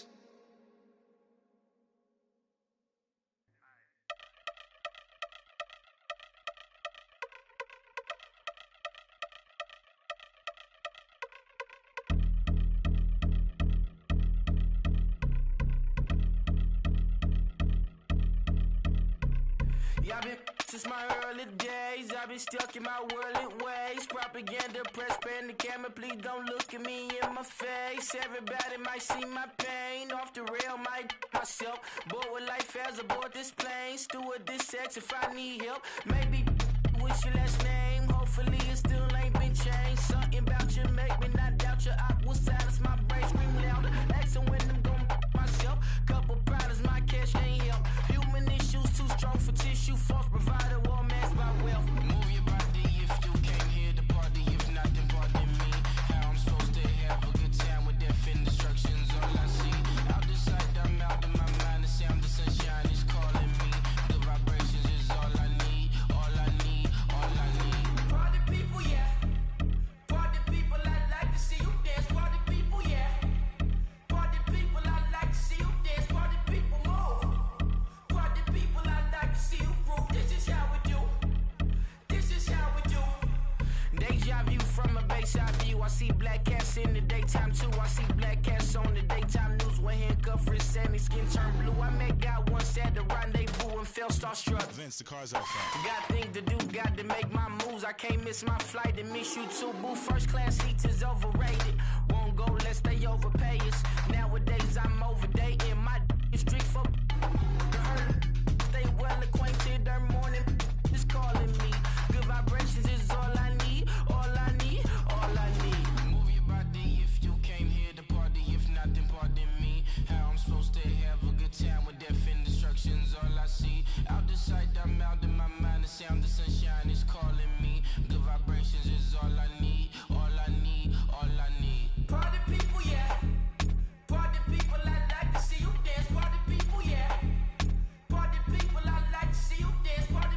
Yeah, I've been since my early days. I've been stuck in my worldly ways. Propaganda, press, pan the camera. Please don't look at me in my face. Everybody might see my pain. Off the rail, might myself. Bored with life as aboard this plane. Steward this sex if I need help. Maybe what's your last name? Hopefully it still ain't been changed. Something about you make me not doubt you. I will silence my brain, scream louder. Asking when I'm gon' myself. Couple problems, my cash ain't help. Human issues too strong for tissue. False provider, war mask by wealth. Move your body if you came here to party. If not, then pardon me. How I'm supposed to have a good time with death and destruction's all I see. Out the sight, I'm out of my mind. The sound, the sunshine is calling me. The vibrations is all I need. All I need, all I need. Party people, yeah. Party people, I like to see you dance. Party people, yeah. Party people, I like to see you dance. Party people, move. Party people, I like to see you groove. This is how we do. This is how we do. Deja vu from a bayside view. I see black cats in the daytime too. I see black cats on the daytime news. When handcuffed, wrist and his skin turned blue. I met God once at the rendezvous and felt starstruck. Vince, the car's out front. Got things to do, got to make my moves. I can't miss my flight and miss you too, boo. First class seats is overrated. Won't go lest they overpay us. Nowadays I'm overdating. My street for the hurt. Stay well acquainted. Their morning is calling me. Good vibrations is all I need. All I need. All I need. Move your body if you came here to party. If not, then pardon me. How I'm supposed to have a good time with death and destruction's all I see. Out the sight, I'm out of my mind. The sound, the sunshine is calling me. Good vibrations is all I need. All I need. All I need. Party people, yeah. Party people, I like to see you dance. Party people, yeah. Party people, I like to see you dance. Party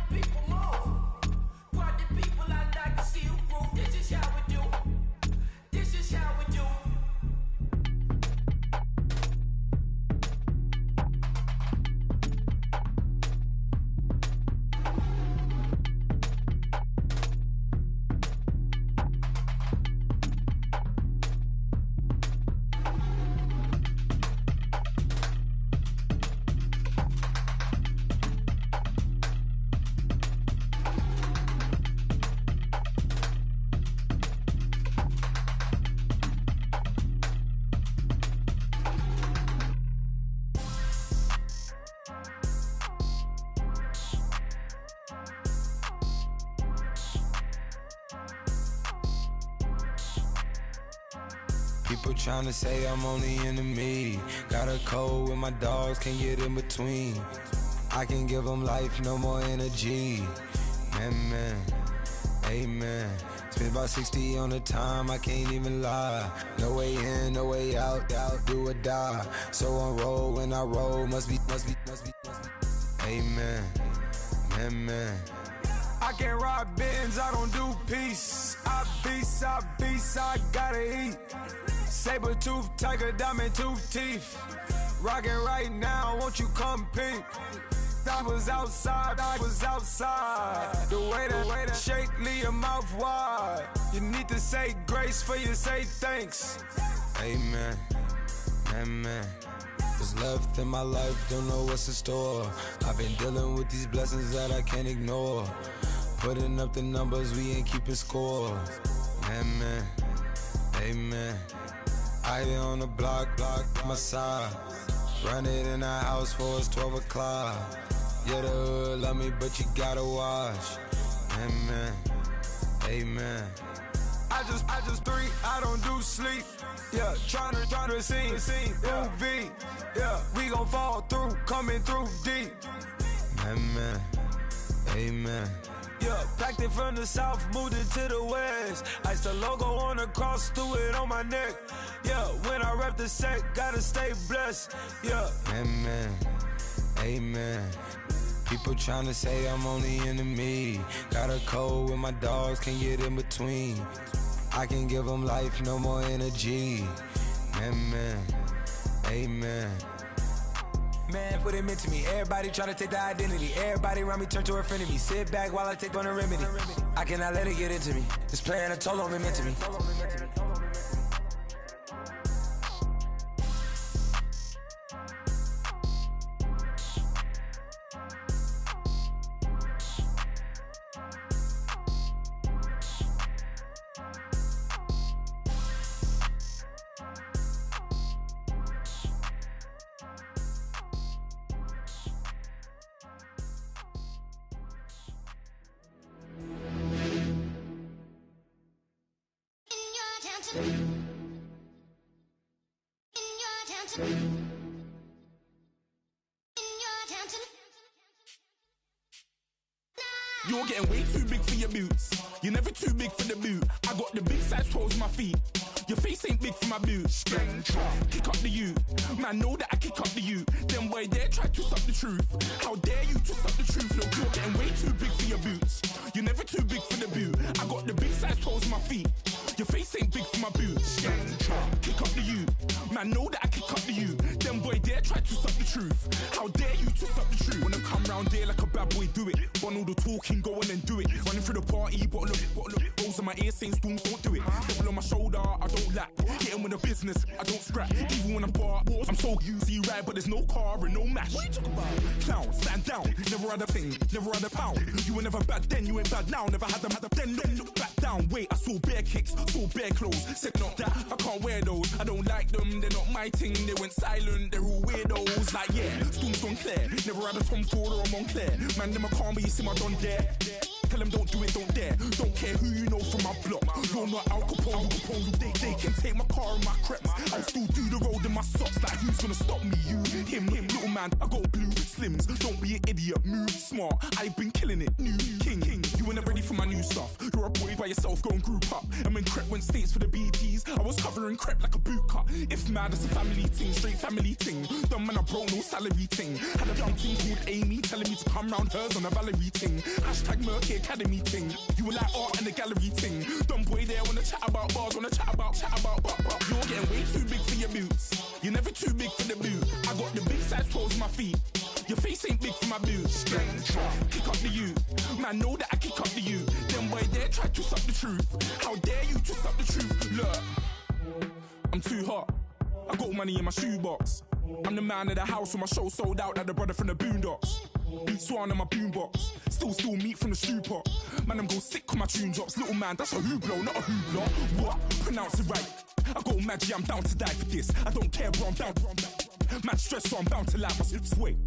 People tryna say I'm only enemy. Got a code with my dogs, can't get in between. I can give them life, no more energy. Man, amen. Spent about 60 on the time, I can't even lie. No way in, no way out, do or die. So on roll, when I roll, must be. Amen, man. I can't ride Benz, I don't do peace. I beast, I gotta eat. Saber tooth, tiger, diamond tooth teeth. Rockin' right now, won't you come peep? I was outside. The way that shake, leave your mouth wide. You need to say grace for you say thanks. Amen, What's left in my life, don't know what's in store. I've been dealing with these blessings that I can't ignore. Putting up the numbers, we ain't keeping score. Amen. I be on the block, my side. Run it in the house for it's 12 o'clock. Yeah, the hood love me, but you gotta watch. Amen. I just three, I don't do sleep. Yeah, tryna see movie. Yeah, we gon' fall through, coming through deep. Amen. Yeah, packed it from the south, moved it to the west. Iced the logo on the cross, threw it on my neck. Yeah, when I rep the set, gotta stay blessed. Yeah. Amen. People tryna say I'm only enemy. Got a code with my dogs, can't get in between. I can give them life, no more energy. Amen. Man, put him into me. Everybody try to take the identity. Everybody around me turn to a friend of me. Sit back while I take on a remedy. I cannot let it get into me. It's playing a toll on me mentally. You're getting way too big for your boots. You're never too big for the boot. I got the big size toes on my feet. Your face ain't big for my boots. Kick up the you. Man, know that I kick up the you. Then boy dare try to stop the truth. How dare you to stop the truth? Look, you're getting way too big for your boots. You're never too big for the boot. I got the big size toes on my feet. Your face ain't big for my boots. Kick up the you. Man, know that I kick up the you. Then boy dare try to stop the truth. How dare you to stop the truth? When I come round there like a bad boy, do it. Want all the talking, go on and do it. Running through the party, bottle up. Rolls on my ear saying storms, don't do it. Double on my shoulder, I don't lack. Getting with the business, I don't scrap. Even when I'm bar, I'm so easy right, but there's no car and no mash. What you talk about? Clown, stand down. Never had a thing, never had a pound. You were never bad then, you ain't bad now. Never had them, then look back down. Wait, I saw bare kicks, saw bare clothes. Said not that, I can't wear those. I don't like them, they're not my thing. They went silent, they're all weirdos. Like yeah, storms gone clear. Never had a Tom Ford or a Montclair. Man, them a calm, but you see my don dare. Tell them don't do it, don't dare. Don't care who you know from my block. You're not Al Capone. They can take my car and my creps. I'll still do the road in my socks. Like who's gonna stop me? You, him, little man. I got blue slims. Don't be an idiot. Move smart. I've been killing it. New king. You ain't ready for my new stuff. You're a boy by yourself. Go and group up. And when Crep went states for the BTs, I was covering Crep like a boot cut. If mad, it's a family thing. Straight family thing. Dumb man, I bro, no salary thing. Had a young thing called Amy telling me to come round hers on a Valerie thing. Hashtag Murky Academy thing. You were like art and the gallery thing. Dumb boy there wanna chat about bars, wanna chat about. You're getting way too big for your boots. You're never too big for the boot. I got the big size toes on my feet. Your face ain't big for my boots. Kick up the you. Man, know that I kick up the you. Then boy dare try to stop the truth. How dare you to stop the truth? Look, I'm too hot. I got money in my shoebox. I'm the man of the house when my show sold out like the brother from the Boondocks. Beat Swan in my boombox. Still meat from the stew pot. Man, I'm go sick on my tune drops. Little man, that's a hooplo, not a hoopla. What? Pronounce it right. I go Maggie, I'm down to die for this. I don't care, bro, I'm down. Man stressed, so I'm bound to like my slips. Wait,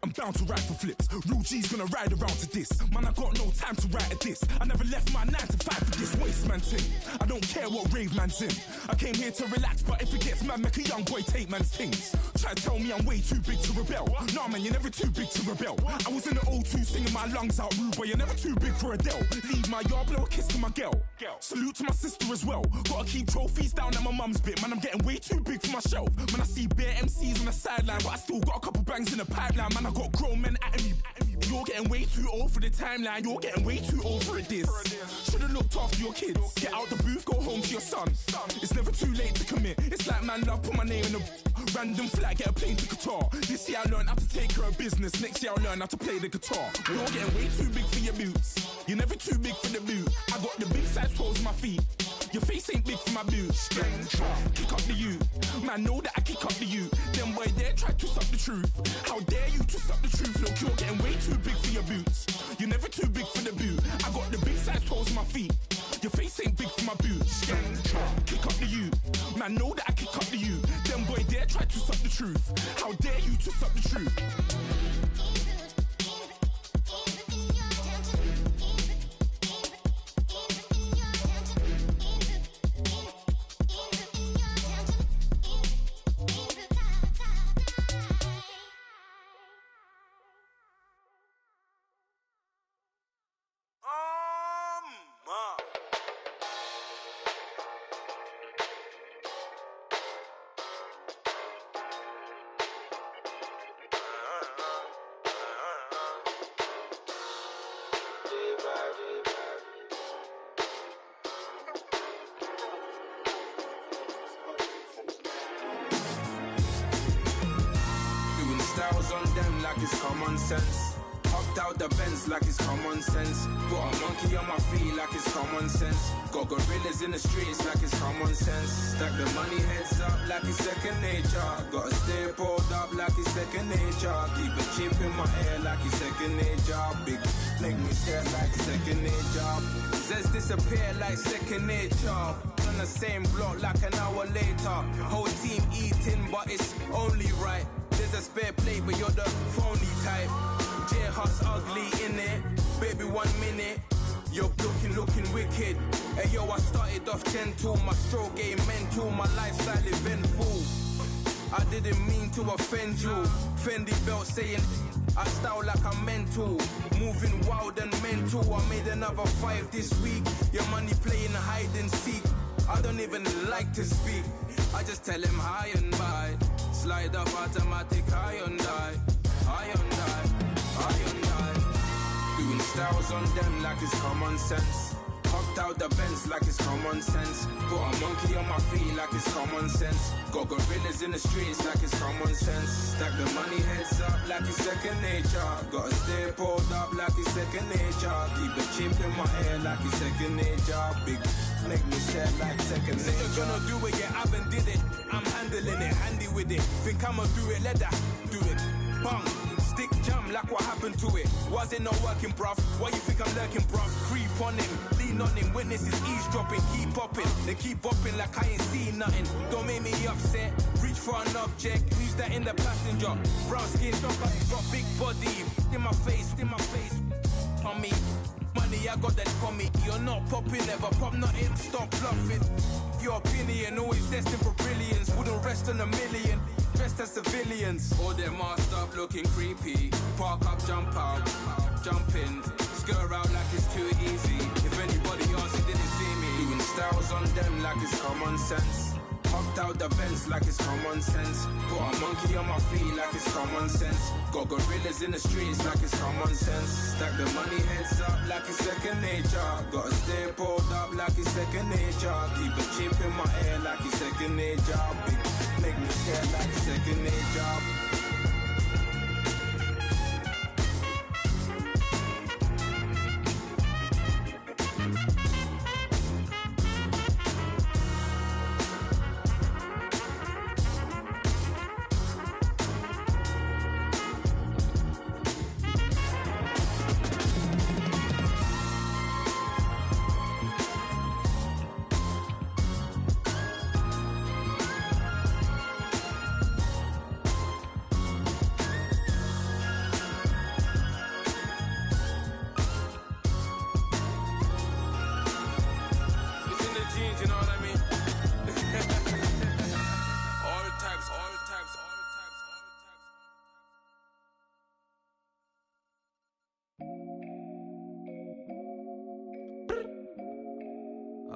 I'm bound to ride for flips. Real G's gonna ride around to this. Man, I got no time to write a diss. I never left my 9 to 5 for this waste man thing. I don't care what rave man's in. I came here to relax, but if it gets mad, make a young boy take man's things. Try to tell me I'm way too big to rebel. Nah, man, you're never too big to rebel. I was in the O2 singing my lungs out, rude boy, you're never too big for Adele. Leave my yard, blow a kiss to my girl. Salute to my sister as well. Gotta keep trophies down at my mum's bit. Man, I'm getting way too big for my shelf. Man, I see bare MCs on the sideline, but I still got a couple bangs in the pipeline. Man, I got grown men at me. You're getting way too old for the timeline. You're getting way too old for a diss. Should've looked after your kids. Get out the booth, go home to your son. It's never too late to commit. It's like man love, put my name in a random flat, get a plane to Qatar. This year I learned how to take care of business. Next year I'll learn how to play the guitar. You're getting way too big for your boots. You're never too big for the boot. I got the big size toes on my feet. Your face ain't big for my boots. Kick up the you. Man, know that I kick up the you. Them boy there try to suck the truth. How dare you to suck the truth? Look, you're getting way too big for your boots. You're never too big for the boot. I got the big size toes on my feet. Your face ain't big for my boots. Kick up the you. Man, know that I kick up the you. Them boy there try to suck the truth. How dare you to suck the truth? Styles on them like it's common sense. Hopped out the Benz like it's common sense. Got a monkey on my feet like it's common sense. Got gorillas in the streets like it's common sense. Stack the money heads up like it's second nature. Gotta stay pulled up like it's second nature. Keep a chip in my ear like it's second nature. Big make me stare like second nature. Says disappear like second nature. On the same block like an hour later. Whole team eating but it's only right. There's a spare plate, but you're the phony type. J-Hut's ugly, innit? Baby, 1 minute. You're looking wicked. Hey, yo, I started off gentle. My stroke game mental. My lifestyle eventful. I didn't mean to offend you. Fendi belt saying I style like I'm mental. Moving wild and mental. I made another 5 this week. Your money playing hide and seek. I don't even like to speak. I just tell him hi and bye. Slide up automatic, high on die. Doing styles on them like it's common sense. Hopped out the Benz like it's common sense. Got a monkey on my feet like it's common sense. Got gorillas in the streets like it's common sense. Stack the money heads up like it's second nature. Gotta stay pulled up like it's second nature. Keep a chip in my ear like it's second nature. Big make me sad like second nature. You're gonna do it, yeah, I haven't did it. I'm handling it, handy with it. Think I'ma do it, let that do it. Bang, stick jam like what happened to it. Was it not working, bruv? Why you think I'm lurking, bruv? Creep on him, lean on him, witnesses eavesdropping. Keep popping, they keep bopping like I ain't seen nothing. Don't make me upset, reach for an object. Who's that in the passenger? Brown skin, got big body. In my face, on me. Money, I got that for me. You're not popping, never pop nothing. Stop bluffing. Your opinion, always destined for brilliance. Wouldn't rest on a million. Dressed as civilians. All them masked up looking creepy. Park up, jump out, jump in. Skirt out like it's too easy. If anybody else didn't see me. Doing styles on them like it's common sense. Hopped out the Benz like it's common sense. Got a monkey on my feet like it's common sense. Got gorillas in the streets like it's common sense. Stack the money heads up like it's second nature. Gotta stay pulled up like it's second nature. Keep a chip in my ear like it's second nature. Big make me scared like second nature.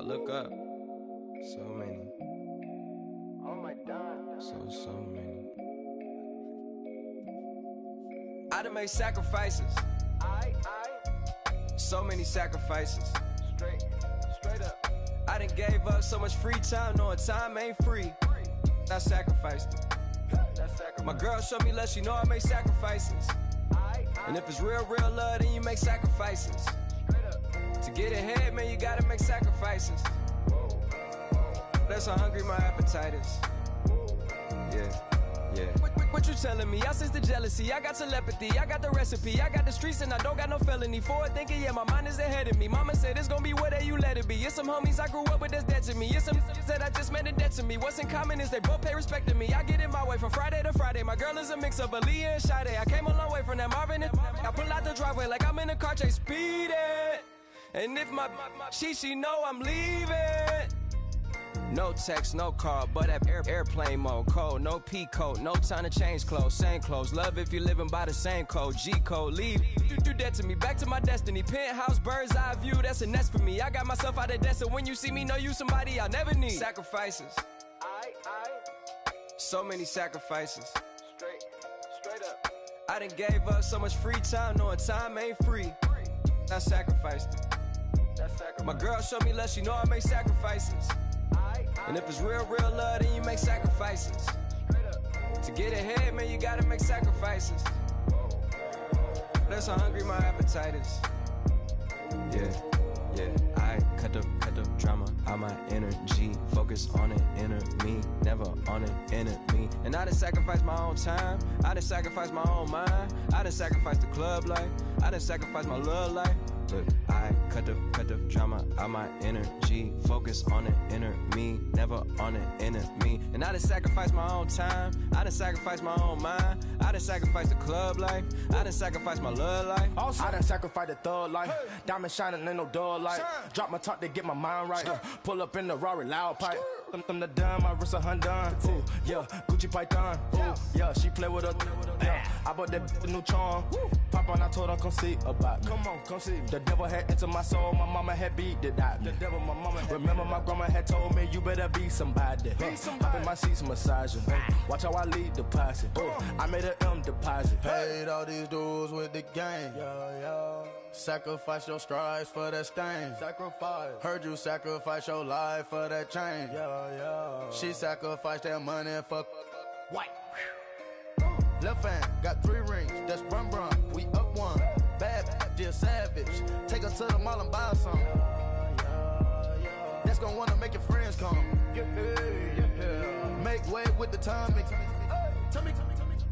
But look up. So many. Oh my God. So many. I done made sacrifices. So many sacrifices. Straight up. I done gave up so much free time, knowing time ain't free. I sacrificed it. My girl showed me love, she know I make sacrifices. And if it's real love, then you make sacrifices. To get ahead, man, you gotta make sacrifices. That's how hungry my appetite is. Yeah. What you telling me? I sense the jealousy, I got telepathy, I got the recipe, I got the streets and I don't got no felony. Forward thinking, yeah, my mind is ahead of me. Mama said it's gonna be whatever you let it be. It's some homies I grew up with that's dead to me. It's some that I just met in debt to me. What's in common is they both pay respect to me. I get it my way from Friday to Friday. My girl is a mix of Aaliyah and Sade. I came a long way from that Marvin and I pull out the driveway like I'm in a car chase speeding. And if my she know I'm leaving. No text, no call, but at airplane mode. Cold, no P code, no time to change clothes. Same clothes, love if you're living by the same code. G code, leave. You do that to me, back to my destiny. Penthouse, bird's eye view, that's a nest for me. I got myself out of debt, so when you see me, know you somebody I never need. Sacrifices. So many sacrifices. Straight up. I done gave up so much free time, knowing time ain't free. I sacrificed it. My girl showed me love, she know I make sacrifices. And if it's real love, then you make sacrifices. To get ahead, man, you gotta make sacrifices. That's how hungry my appetite is. Yeah. I cut the drama out my energy. Focus on the inner me, never on the enemy. And I done sacrificed my own time. I done sacrificed my own mind. I done sacrificed the club life. I done sacrificed my love life. Look, I cut the drama out my energy. Focus on the inner me, never on the enemy. And I done sacrificed my own time. I done sacrificed my own mind. I done sacrificed the club life. I done sacrificed my love life. Also, I done sacrificed the thug life. Diamond shining, ain't no dull light. Drop my top to get my mind right. Pull up in the Rari loud pipe. Them the dime, my wrist a Hyundai. Ooh, yeah, Gucci Python. Ooh, yeah, she play with her. Yeah, I bought that new charm. Pop on, I told her come see about me. Come on, come see. The devil had entered my soul, my mama had beat it out me. The devil, my mama. Remember my grandma had told me you better be somebody. Hop in my seats, massaging. Watch how I lead the posse. I made an M deposit. Paid all these dudes with the game. Sacrifice your strides for that stain. Sacrifice. Heard you sacrifice your life for that change. She sacrificed that money for white. Left hand got 3 rings. That's brum brum. We up one. Bad, just savage. Take her to the mall and buy some. That's gonna wanna make your friends come. Make way with the timing. Tell me.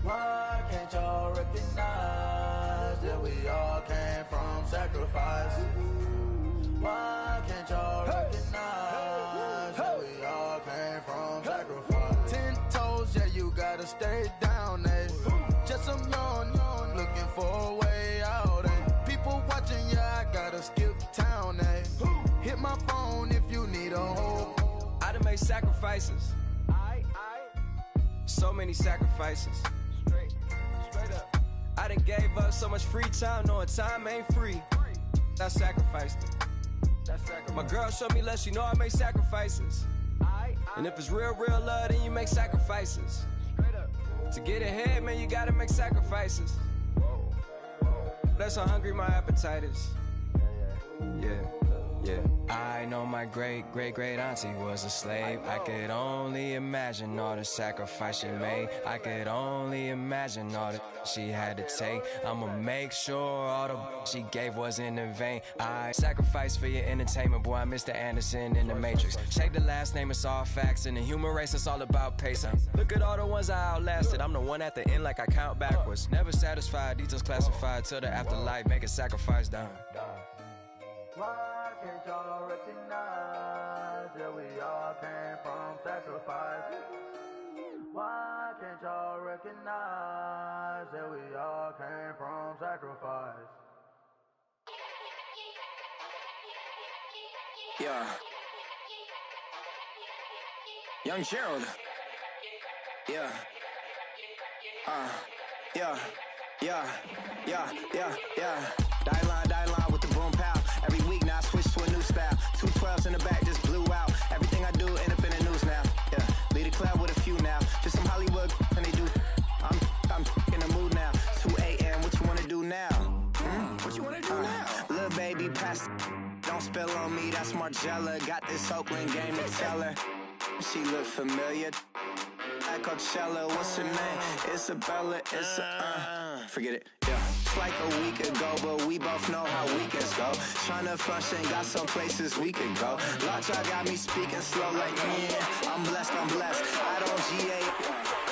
Why can't y'all recognize that we all came from sacrifice? Why can't y'all recognize that we all came from sacrifice? 10 toes, yeah, you gotta stay down, eh? Just some yawn, looking for a way out, eh? People watching, yeah, I gotta skip town, eh? Hit my phone if you need a hold. I done made sacrifices. So many sacrifices. Straight up. I done gave up so much free time, knowing time ain't free. I sacrificed it. My girl showed me love, she know I make sacrifices. And if it's real love, then you make sacrifices. To get ahead, man, you gotta make sacrifices. That's how hungry my appetite is. Yeah. I know my great auntie was a slave. I could only imagine all the sacrifice she made. I could only imagine all that she had to take. I'ma make sure all the she gave wasn't in vain. I sacrificed for your entertainment, boy. I'm Mr. Anderson in the Matrix. Check the last name, it's all facts. In the human race, it's all about pacing. Look at all the ones I outlasted. I'm the one at the end like I count backwards. Never satisfied, details classified till the afterlife. Make a sacrifice down. Why can't y'all recognize that we all came from sacrifice? Why can't y'all recognize that we all came from sacrifice? Yeah. Young Gerald. Yeah. Die line with the boom pow. Every week now I switch to a new style. 212s in the back, just baby, pass. Don't spill on me, that's Margella. Got this Oakland game to tell her. She look familiar. At Coachella, what's her name? Isabella, forget it, yeah. It's like a week ago, but we both know how weekends go. Tryna function, got some places we could go. Lockjaw got me speaking slow like, yeah, I'm blessed, I don't GA.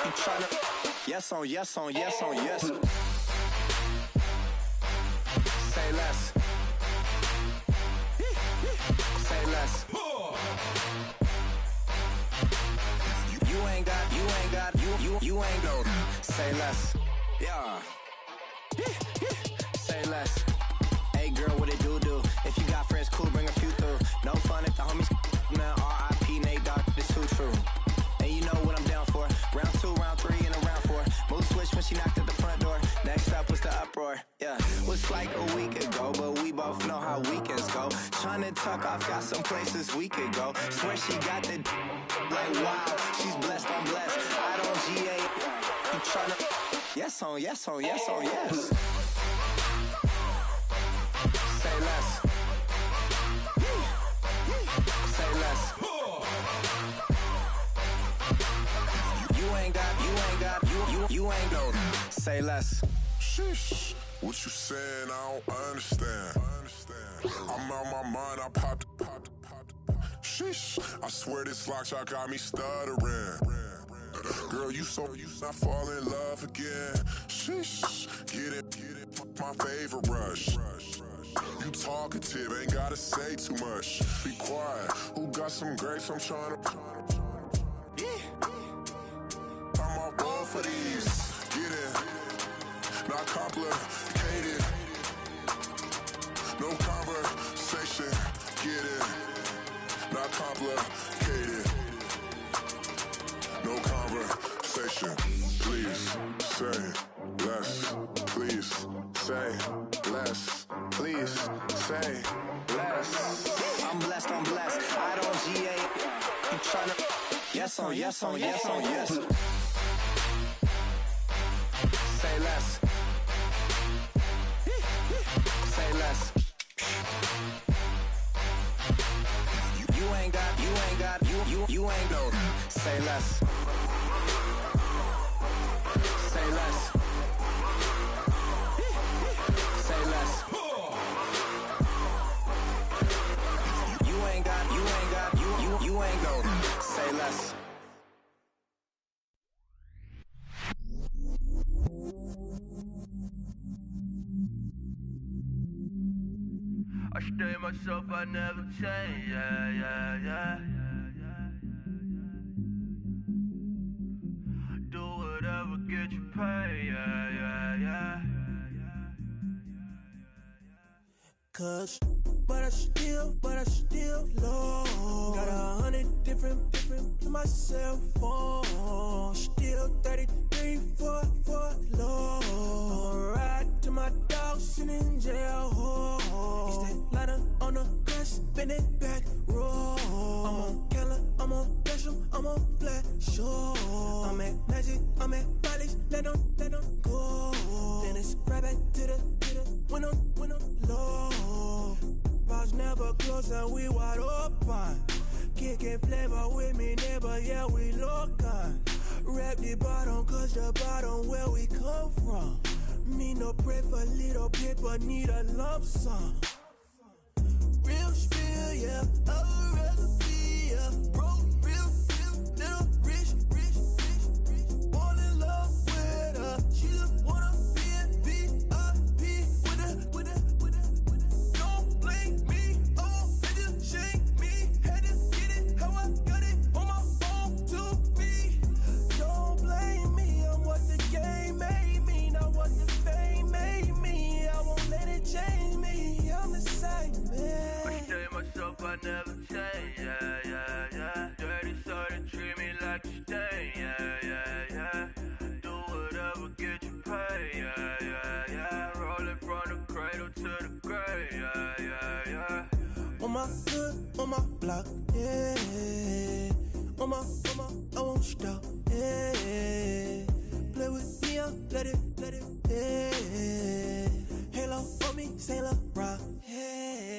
You tryna, yes on yes on yes on yes. Say less. Say less. You ain't no. Say less. Yeah. Say less. Hey girl, what it do? If you got friends, cool, bring a few through. No fun if the homies man. R.I.P. Nate Dogg, this too true. And you know what I'm down for. Round 2, round 3, and a round 4. Mood switch when she knocked at the front door. Next up was the uproar. Yeah, was like a week ago, but we both know how weekends go. Tryna tuck off, got some places we could go. Swear she got the like wow, she's blessed, I'm blessed. I don't GA. You tryna yes on yes on yes on yes. Say less. Say less. You ain't no. Say less. Sheesh. What you saying? I don't understand. I'm out my mind. I popped. Sheesh. I swear this lockjaw got me stuttering. Girl, you not fall in love again. Sheesh. Get it. My favorite rush. You talkative, ain't gotta say too much. Be quiet. Who got some grapes? I'm trying to. I'm all ball for these. Get it. Not complicated. No conversation. Get it. Not complicated. No conversation. Please say less. Please say less. Please say less. I'm blessed. I don't GA. You tryna yes on yes on yes on yes. Say less. Say less. You ain't no. Say less. Say less. Say less. You ain't no. Say less. I stay myself, I never change, yeah. Do whatever, get you paid, yeah. Cause, but I still low. Got 100 different in my cell phone. Still 33 for low. I'ma ride to my dog sitting in jail. It's that lighter on the grass, spin it back, roll. I'm on Keller, I'm on Bishop, I'm on Flat Shore. I'm at Magic, I'm at Bally's, let them go. Then it's right back to the when I'm low. Bars never close and we wide open. Kicking flavor with me, neighbor, yeah, we local. Rap the bottom, cause the bottom where we come from. Me no pray for little paper, need a lump sum. Real spill, yeah, a recipe, yeah. Broke, real, little rich. Fall in love with her, she just wanna be in VIP with her. Don't blame me, oh, they just shake me. Had to get it, how I got it, on my phone, 2 feet. Don't blame me, I'm what the game made me, not what the fame made me. I won't let it change me, I'm the same man. I stay myself, I never change, yeah. Dirty soda, treat me like a stain, yeah. Do whatever, get you paid, yeah. Rolling from the cradle to the grave, yeah. On my hood, on my block, yeah. On my, I won't stop, yeah. Play with me, I'll let it, yeah. Halo on me, Saint Laurent, yeah.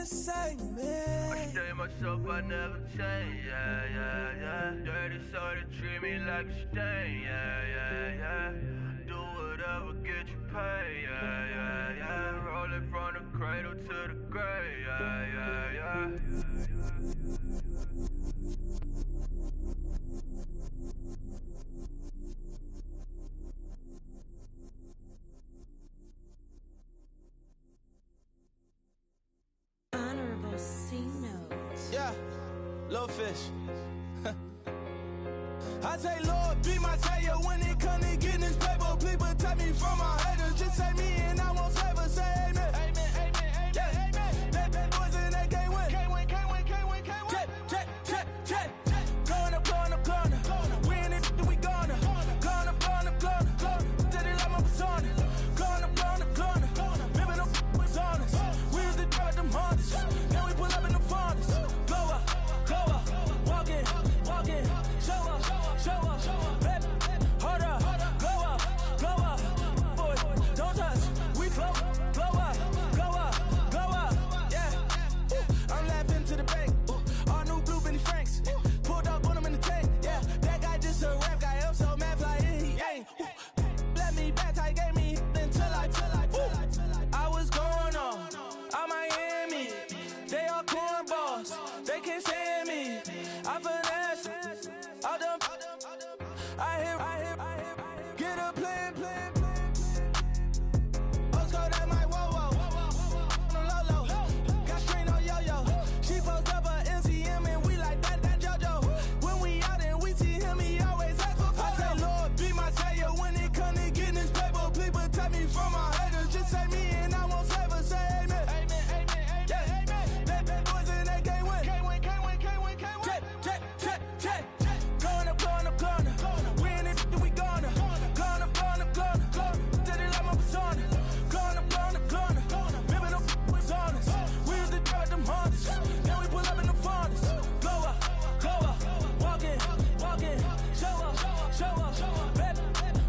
same, man. I stay myself, I never change, yeah. Dirty soul to treat me like a stain, yeah. Do whatever, get you paid, yeah. Roll it from the cradle to the grave, yeah. Honorable C notes. Yeah, little fish. I say, Lord, be my savior when it come to getting this paper. Please protect me from my haters. Just say me and I won't save us. Say amen. Amen. Yeah. Bad boys and they can't win. Can't win. Jet. Going up. We in it, we gonna. Gonna. Did it like my persona. Gonna. Living up was honest. We used to drive them Hondas. Now we pull up in the furnace. Glow up. Walking. Show up. Baby, hold up. Glow up. Boy, don't touch. We glow up. Yeah. I'm laughing to the bank. All new blue Benny Franks. Pulled up on him in the tank. Yeah, that guy just a rap guy. I'm so mad flying, he ain't. Let me back, tight gave me until I was going on. I'm Miami. They all cornballs. They can't stand me. I finesse. All them. I hear. Get a plan. Oscar, that my whoa. No low. Got strain on yo-yo. She post up a MCM and we like that JoJo. When we out and we see him, he always ask for photo. I say, Lord, be my savior when it come to getting this paper. Please protect me from my haters. Just say me and I won't save us. Say amen. Yeah. Bad boys and they can't win. Jet. Going up. We in it, we gonna. Gonna. Did it like my persona. Gonna. Living up was honest. We used to drive them Hondas. Now we pull up in the furnace. Glow up. Walking. Show up. Baby,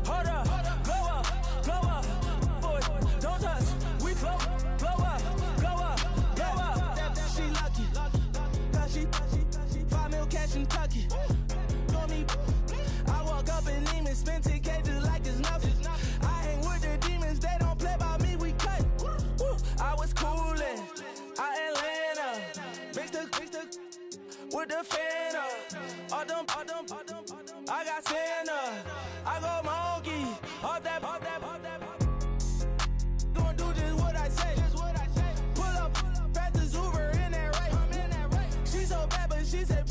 hold up. Glow up. Boy, don't touch. We glow up. Yeah. She lucky. Cause she 5 mil cash in Kentucky. Know me. I walk up in demons, spend 10K just like it's nothing. I hang with the demons, they don't play by me, we cut. I was coolin', out Atlanta, mixed with the Fanta. All them, I got Santa, I go monkey, all that. Gonna do just what I say. Pull up, fast as Uber in that right. She so bad, but she said.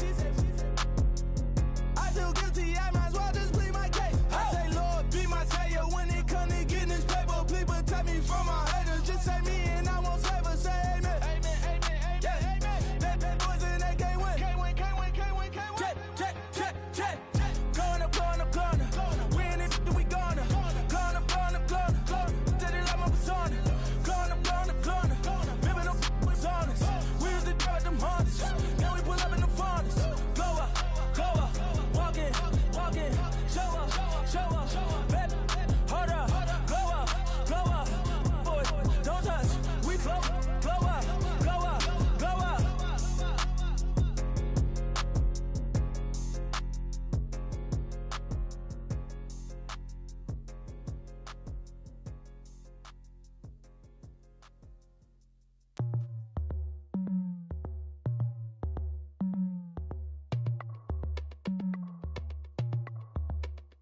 I feel guilty, I might as well just plead my case. I say, Lord, be my savior when it come to getting this paper. Please protect me from my haters. Just say me and I won't save us. Say amen. Yeah. Bad boys and they can't win. Jet. Going up. We in it, we gonna. Gonna. Did it like my persona. Gonna. Living up was honest. We used to drive them Hondas. Now we pull up in the furnace. Glow up. Walking. Show up. Baby, hold up. Glow up. Boy, don't touch. We glow up.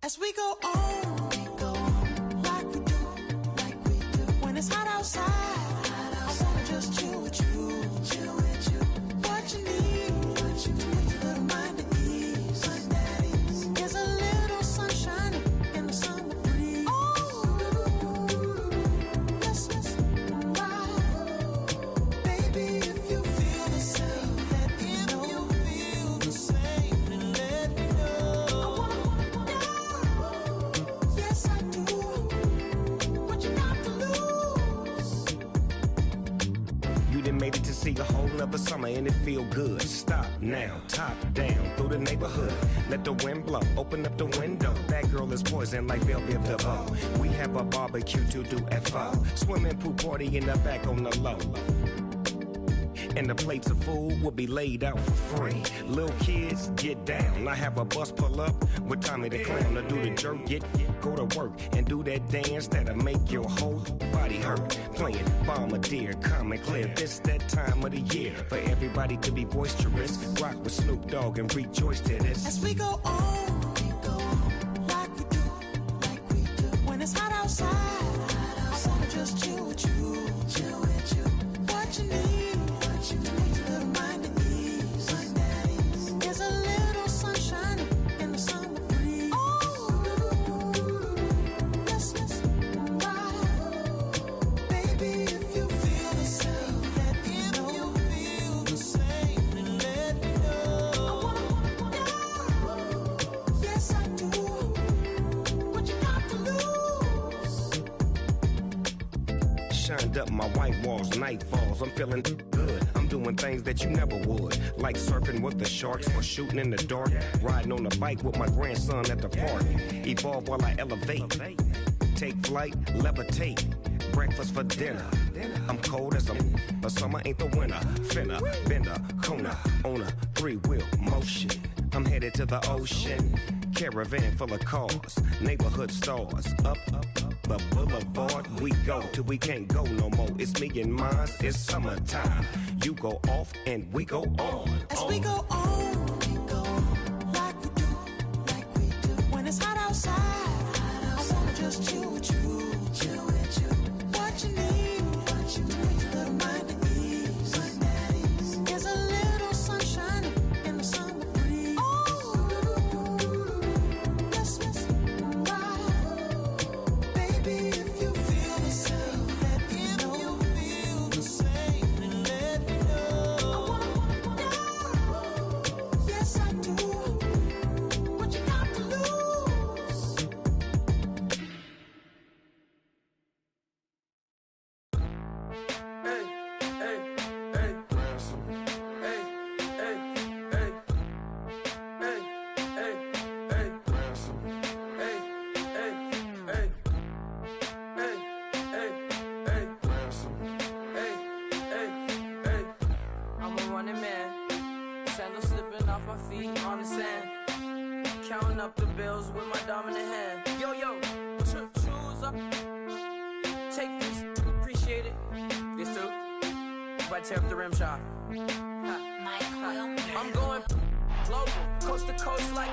As we go on, like we do. When it's hot outside, I wanna just chill with you. What you need, to put your little mind at ease. There's a little sunshine in the summer breeze. Yes, right. Baby, if you feel the same, let me know. Yes, I do. What you got to lose? You done made it to see a whole nother summer and it feel good. Stop now, top down, through the neighborhood. Let the wind blow, open up the window. That girl is poison like Belle Biv DeVoe. We have a barbecue to do FO. Swimming pool party in the back on the low. and the plates of food will be laid out for free. Little kids, get down. I have a bus pull up with Tommy the Clown to do the jerk, go to work and do that dance that'll make your whole body hurt. Playing Bombardier, Common Clear. This that time of the year for everybody to be boisterous. Rock with Snoop Dogg and rejoice to this. As we go on, like we do, when it's hot outside, I wanna just chill with you, what you need, a little mind at ease. There's a little sunshine in the summer breeze. Yes, right. Baby, if you feel the same, let me know. If you feel the same, then let me know. Yes, I do. What you got to lose? Shined up my white walls, night falls. I'm feeling good. I'm doing things that you never would, like surfing with the sharks or shooting in the dark, riding on a bike with my grandson at the park. Evolve while I elevate, take flight, levitate. Breakfast for dinner. I'm cold as but summer ain't the winter. Finna, bender, Kona, on a 3-wheel motion. I'm headed to the ocean. Caravan full of cars, neighborhood stars. Up the boulevard we go till we can't go no more. It's me and mine, it's summertime. You go off and we go on. As we go on, like we do, when it's hot outside, I wanna just chill with you, what you need, a little mind at ease. There's a little sunshine in the summer breeze. Yes, right. Baby, if you feel the same, let me know. If you feel the same, then let me know. Yes, I do. What you got to lose? I'm a running man, sandals slipping off my feet on the sand, counting up the bills with my dominant hand. Yo, choose up, take this, appreciate it. This too, if I tear up the rim shot. I'm going global, coast to coast like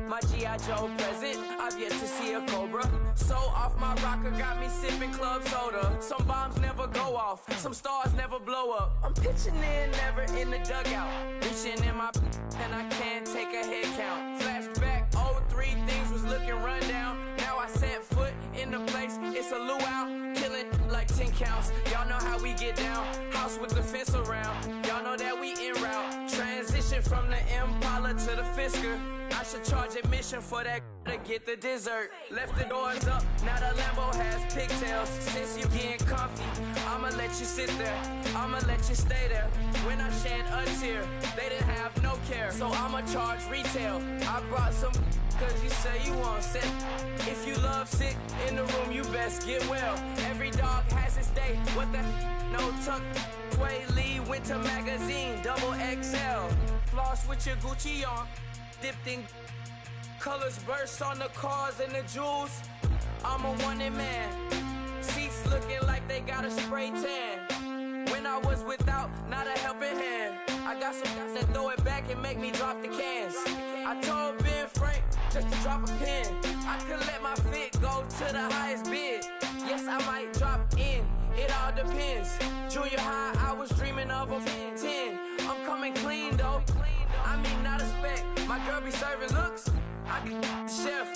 my G.I. Joe present. I've yet to see a Cobra. So off my rocker got me sipping club soda. Some bombs never go off, some stars never blow up. I'm pitching in, never in the dugout. Reaching in my and I can't take a head count. Flashback, 03, things was looking run down. Now I set foot in the place, it's a luau. Killing like 10 counts, y'all know how we get down. House with the fence around, y'all know that we en route. Transition from the Impala to the Fisker. I should charge admission for that to get the dessert. Left the doors up, now the Lambo has pigtails. Since you getting comfy, I'ma let you sit there, I'ma let you stay there. When I shed a tear, they didn't have no care, so I'ma charge retail. I brought some cause you say you want set. If you love sick in the room, you best get well. Every dog has its day, what the no tuck. Tway Lee Winter Magazine, double XL. Floss with your Gucci on, dipped in colors burst on the cars and the jewels. I'm a wanted man, seats looking like they got a spray tan. When I was without, not a helping hand. I got some guys that throw it back and make me drop the cans. I told Ben Frank just to drop a pin. I could let my fit go to the highest bid. Yes, I might drop in, it all depends. Junior high, I was dreaming of a 10. I'm coming clean though, I mean not a spec. My girl be serving looks, I be the chef.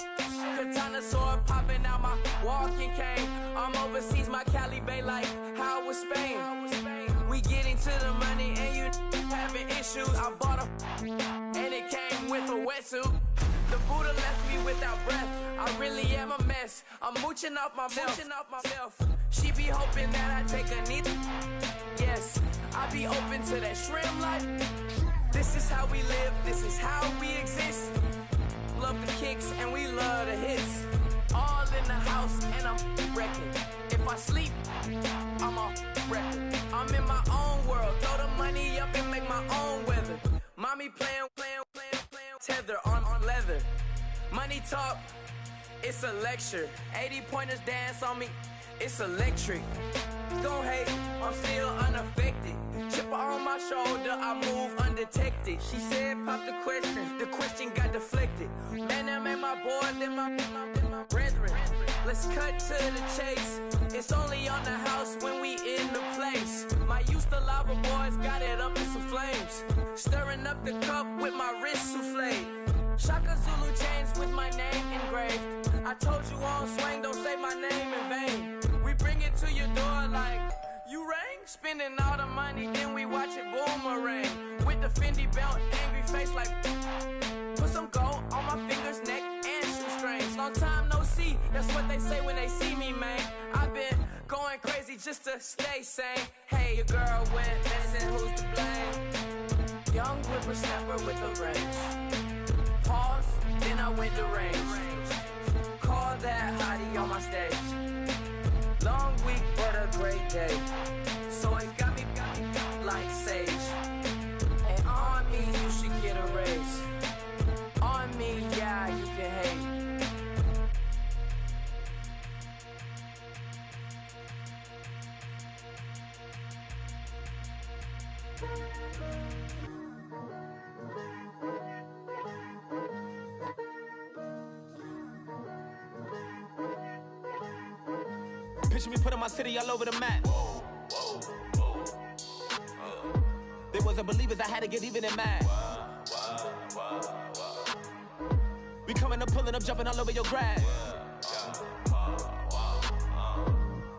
Katana sword popping out my walking cane. I'm overseas, my Cali Bay like how was Spain. We getting to the money and you having issues. I bought a and it came with a wetsuit. The Buddha left me without breath. I really am a mess. I'm mooching off myself. She be hoping that I take a knee. Yes, I be open to that shrimp life. This is how we live, this is how we exist. Love the kicks and we love the hits. All in the house and I'm wrecking. If I sleep, I'm off record. I'm in my own world, throw the money Mommy playing, tether on leather. Money talk, it's a lecture. 80 pointers dance on me, it's electric. Don't hate, I'm still unaffected. Chipper on my shoulder, I move undetected. She said, pop the question got deflected. Man, that made my boy, then my brethren. Let's cut to the chase. It's only on the house when we in the place. My used to lava boys got it up in some flames. Stirring up the cup with my wrist souffle. Shaka Zulu chains with my name engraved. I told you on swing, don't say my name in vain. We bring it to your door like, you rang? Spending all the money, then we watch it boomerang. With the Fendi belt, angry face like, put some gold on my fingers, neck, and shoestrings. Long time no see, that's what they say when they see me, man. I've been going crazy just to stay sane. Hey, your girl went missing, who's to blame? Young whippersnapper with the range. Pause, then I went to range. Call that hottie on my stage. Long week, but a great day. So it got me like sage. And on me, you should get a raise. On me, yeah, you can hate. Picture me putting my city all over the map. They wasn't believers, I had to get even and mad. We coming up, pulling up, jumping all over your grass.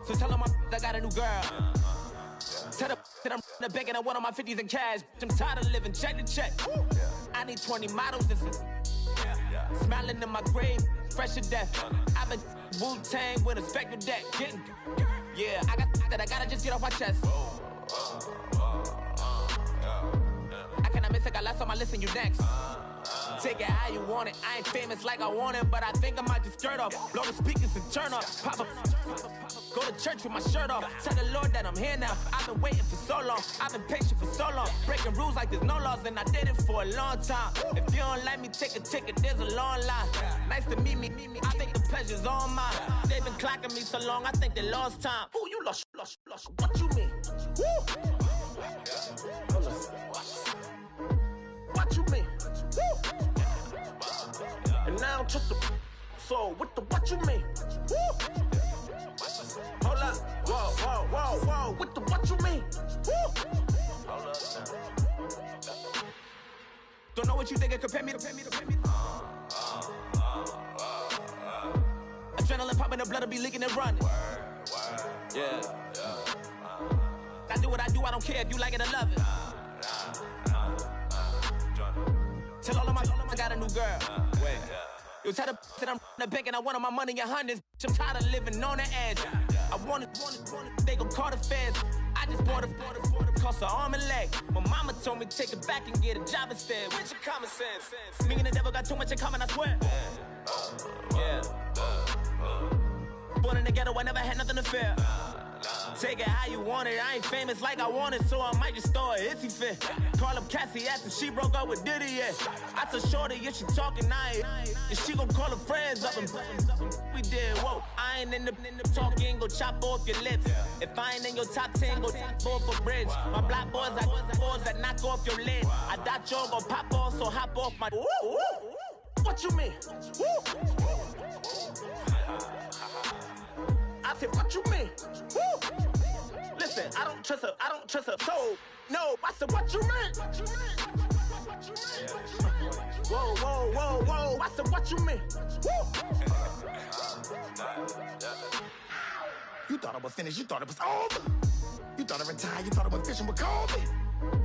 So tell them I got a new girl. Tell them that I'm the bag and I want on my 50s in cash. I'm tired of living check to check. I need 20 models. This is smiling in my grave, fresh to death. I've been Wu-Tang with a spectral deck. Getting, yeah, I gotta just get off my chest. I cannot miss it, got last on my list and you next. Take it how you want it. I ain't famous like I want it, but I think I might just skirt off. Blow the speakers and turn up. Pop up. Go to church with my shirt off. Tell the Lord that I'm here now. I've been waiting for so long. I've been patient for so long. Breaking rules like there's no laws, and I did it for a long time. If you don't like me, take a ticket. There's a long line. Nice to meet me. I think the pleasure's all mine. They've been clocking me so long, I think they lost time. Ooh, you lost. What you mean? Woo! What you mean? Woo! And now I'm just a so what you mean? Woo! Hold up, whoa, what you mean? Woo! Hold up now. Don't know what you think it compare me to. Adrenaline popping, the blood'll be leaking and running. Yeah. I do what I do, I don't care if you like it or love it. Tell all of my I got a new girl. Wait. You tell the that I'm the bank and I want all my money in hundreds. I'm tired of living on the edge. I want it, they gon' call the feds. I just bought it, cost an arm and leg. My mama told me take it back and get a job instead. Where's your common sense? Me and the devil got too much in common, I swear. Yeah. Born in the ghetto, I never had nothing to fear. Take it how you want it. I ain't famous like I want it, so I might just throw a hissy fit. Call up Cassie after she broke up with Diddy, yeah. I told Shorty if she talking, I ain't. And she gon' call her friends up and we did, whoa. I ain't in the talking, go chop off your lips. If I ain't in your top 10, go fall for bridge. My black boys, I boys that knock off your lid. I thought y'all gon' pop off, so hop off my. What you mean? I said, what you mean? Woo! Listen, I don't trust her soul. No, I said, what you mean? Whoa. I said, what you mean? Woo! You thought I was finished, you thought it was over. You thought I retired, you thought I went fishing with Kobe.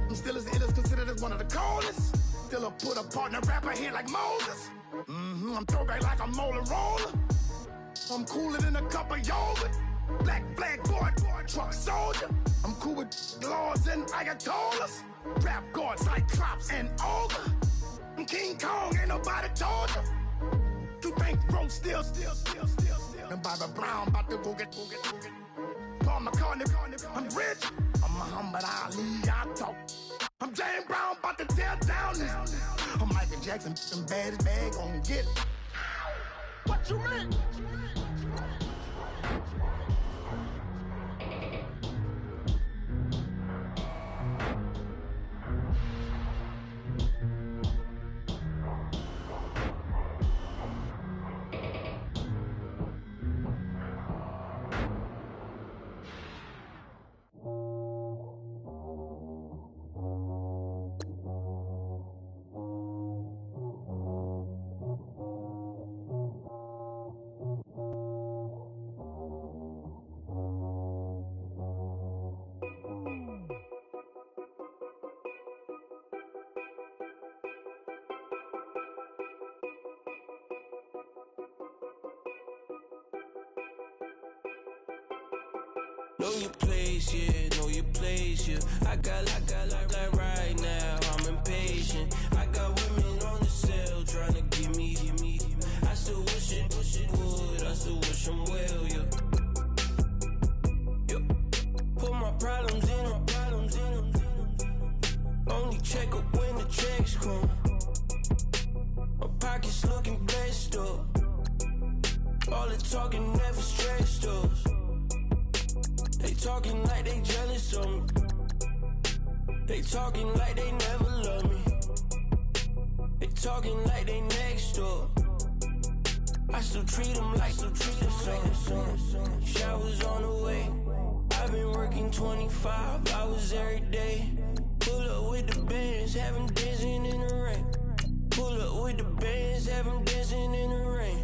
I'm still as ill as considered as one of the coldest. Still a put a partner rapper here like Moses. I'm throwback like a molar roller. I'm cooler than a cup of yogurt. Black flag boy, truck soldier. I'm cool with laws and Ayatollahs. Rap gods like Cyclops and Ogre. I'm King Kong, ain't nobody told you. You think Rose still. And Bobby Brown about to go get. Paul McCartney, I'm rich. I'm Muhammad Ali, I talk. I'm James Brown, about to tear down this Jackson, them bad as bag, gon' get it. What you mean? Know your place, yeah, know your place, yeah. I got like right now, I'm impatient. I got women on the cell trying to give me. I still wish it would, I still wish them well, yeah. Put my problems in them. Only check up when the checks come. My pockets looking blessed up. All the talking never stressed us. They talking like they jealous of me. They talking like they never love me. They talking like they next door. I still treat them like the son. Showers on the way. I've been working 25 hours every day. Pull up with the bands, have them dancing in the rain. Pull up with the bands, have them dancing in the rain.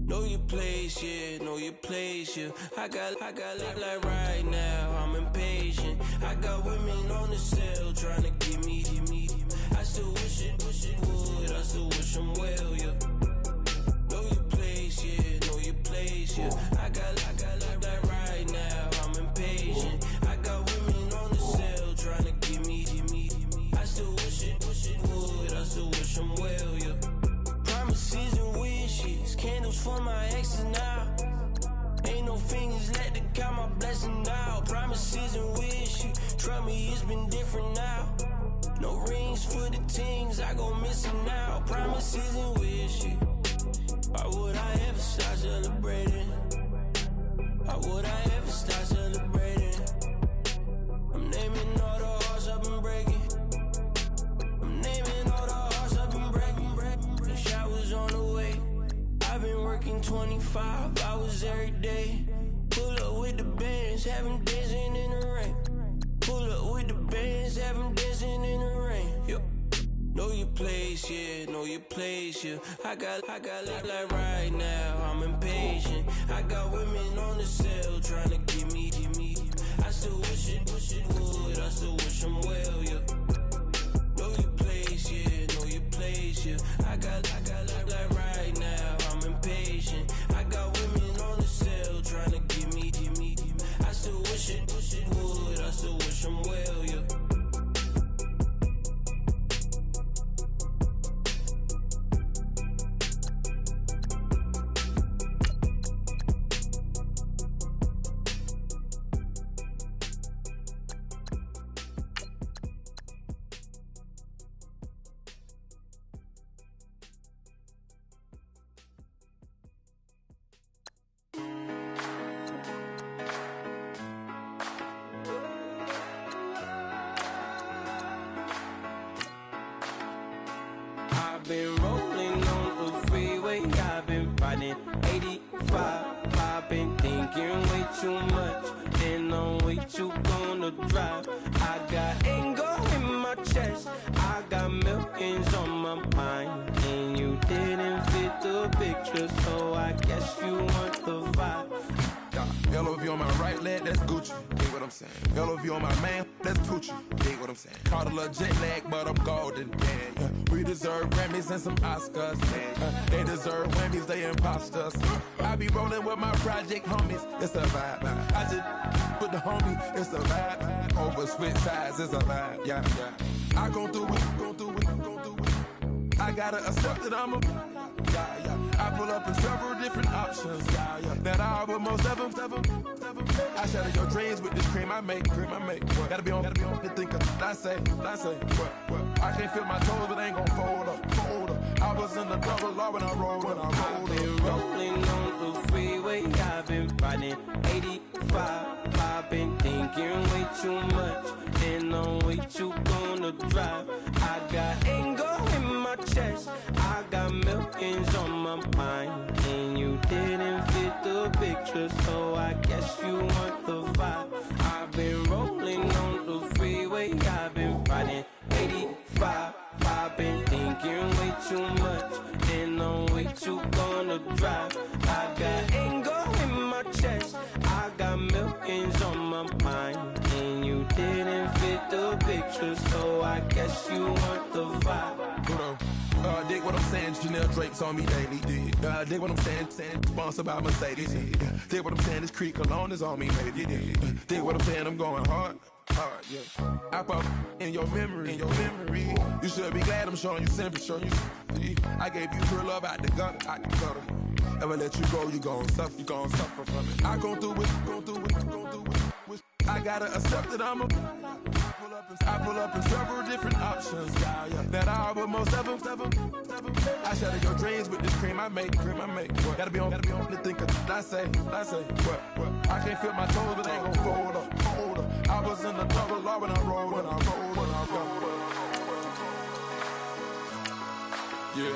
Know your place, yeah, know your place, yeah. I got like right now, I'm impatient. I got women on the cell trying to give me. I still wish it would, I still wish them well, yeah. Know your place, yeah, know your place, yeah. I got like right now, I'm impatient. I got women on the cell trying to give me. I still wish it would, I still wish them well, yeah. Promises and wishes, candles for my exes now. Ain't no fingers let to count my blessing now. Promises and wishes, trust me, it's been different now. No rings for the teens, I go missing now. Promises and wishes, why would I ever start celebrating? Why would I ever start celebrating? I'm naming all the hearts I've been breaking. I'm naming all the hearts I've been breaking. The showers on the way. I've been working 25 hours every day. Pull up with the bands, have them dancing in the rain. Pull up with the bands, have them dancing in the rain. Know your place, yeah, know your place, yeah. I got like right now, I'm impatient. I got women on the cell trying to give me. I still wish it would, I still wish them well, yeah. Know your place, yeah, know your place, yeah. I got like right now, I'm impatient. I got women on the cell trying to give me. I still wish it would, I still wish them well, yeah. I've been rolling on the freeway, I've been riding 85. I've been thinking way too much, and I'm way too gonna drive. I got anger in my chest, I got millions on my mind, and you didn't fit the picture, so I guess you want the vibe. LOV on my right leg, that's Gucci. Dig what I'm saying. LOV on my man, that's Poochie. Dig what I'm saying. Caught a little jet lag, but I'm golden. Yeah. We deserve Grammys and some Oscars. They deserve Whammies, they imposters. I be rolling with my project homies. It's a vibe. I just with the homie. It's a vibe. Over switch sides, it's a vibe. Yeah. I gon' do it. I gotta accept that I'm a. I pull up in several different options. That I will most ever. I shatter your dreams with this cream I make. Gotta be on the thinker. I say. I can't feel my toes, but ain't gon' fold up. I was in the double law when I rolled up. I've been rolling on the freeway, I've been riding 85. I've been thinking way too much, and I'm way too gonna drive. I got anger in my chest, I got millions on my mind, and you didn't fit the picture, so I guess you want the vibe. I've been rolling on the freeway, I've been riding 85. I've been thinking way too much, and I'm way too gonna drive. I got anger in my chest, I got millions on my mind, and you didn't fit the picture, so I guess you want the vibe. Dig what I'm saying, Chanel drapes on me daily. Dig what I'm saying, sponsored by Mercedes. Dig what I'm saying, this Creek cologne is on me, maybe. Dig what I'm saying, I'm going hard. Yeah. I pop in your memory, You should be glad I'm showing you sympathy. I gave you real love out the gutter, Ever let you go, you gon' suffer from it. I gon' do it. I gotta accept that I'm a. I pull up in several different options. That I but most of them. I shatter your dreams with this cream I make. Gotta be on the thinker. I say. What? I can't feel my toes, but ain't gon' fold up. I was in the double law when I rolled. Yeah.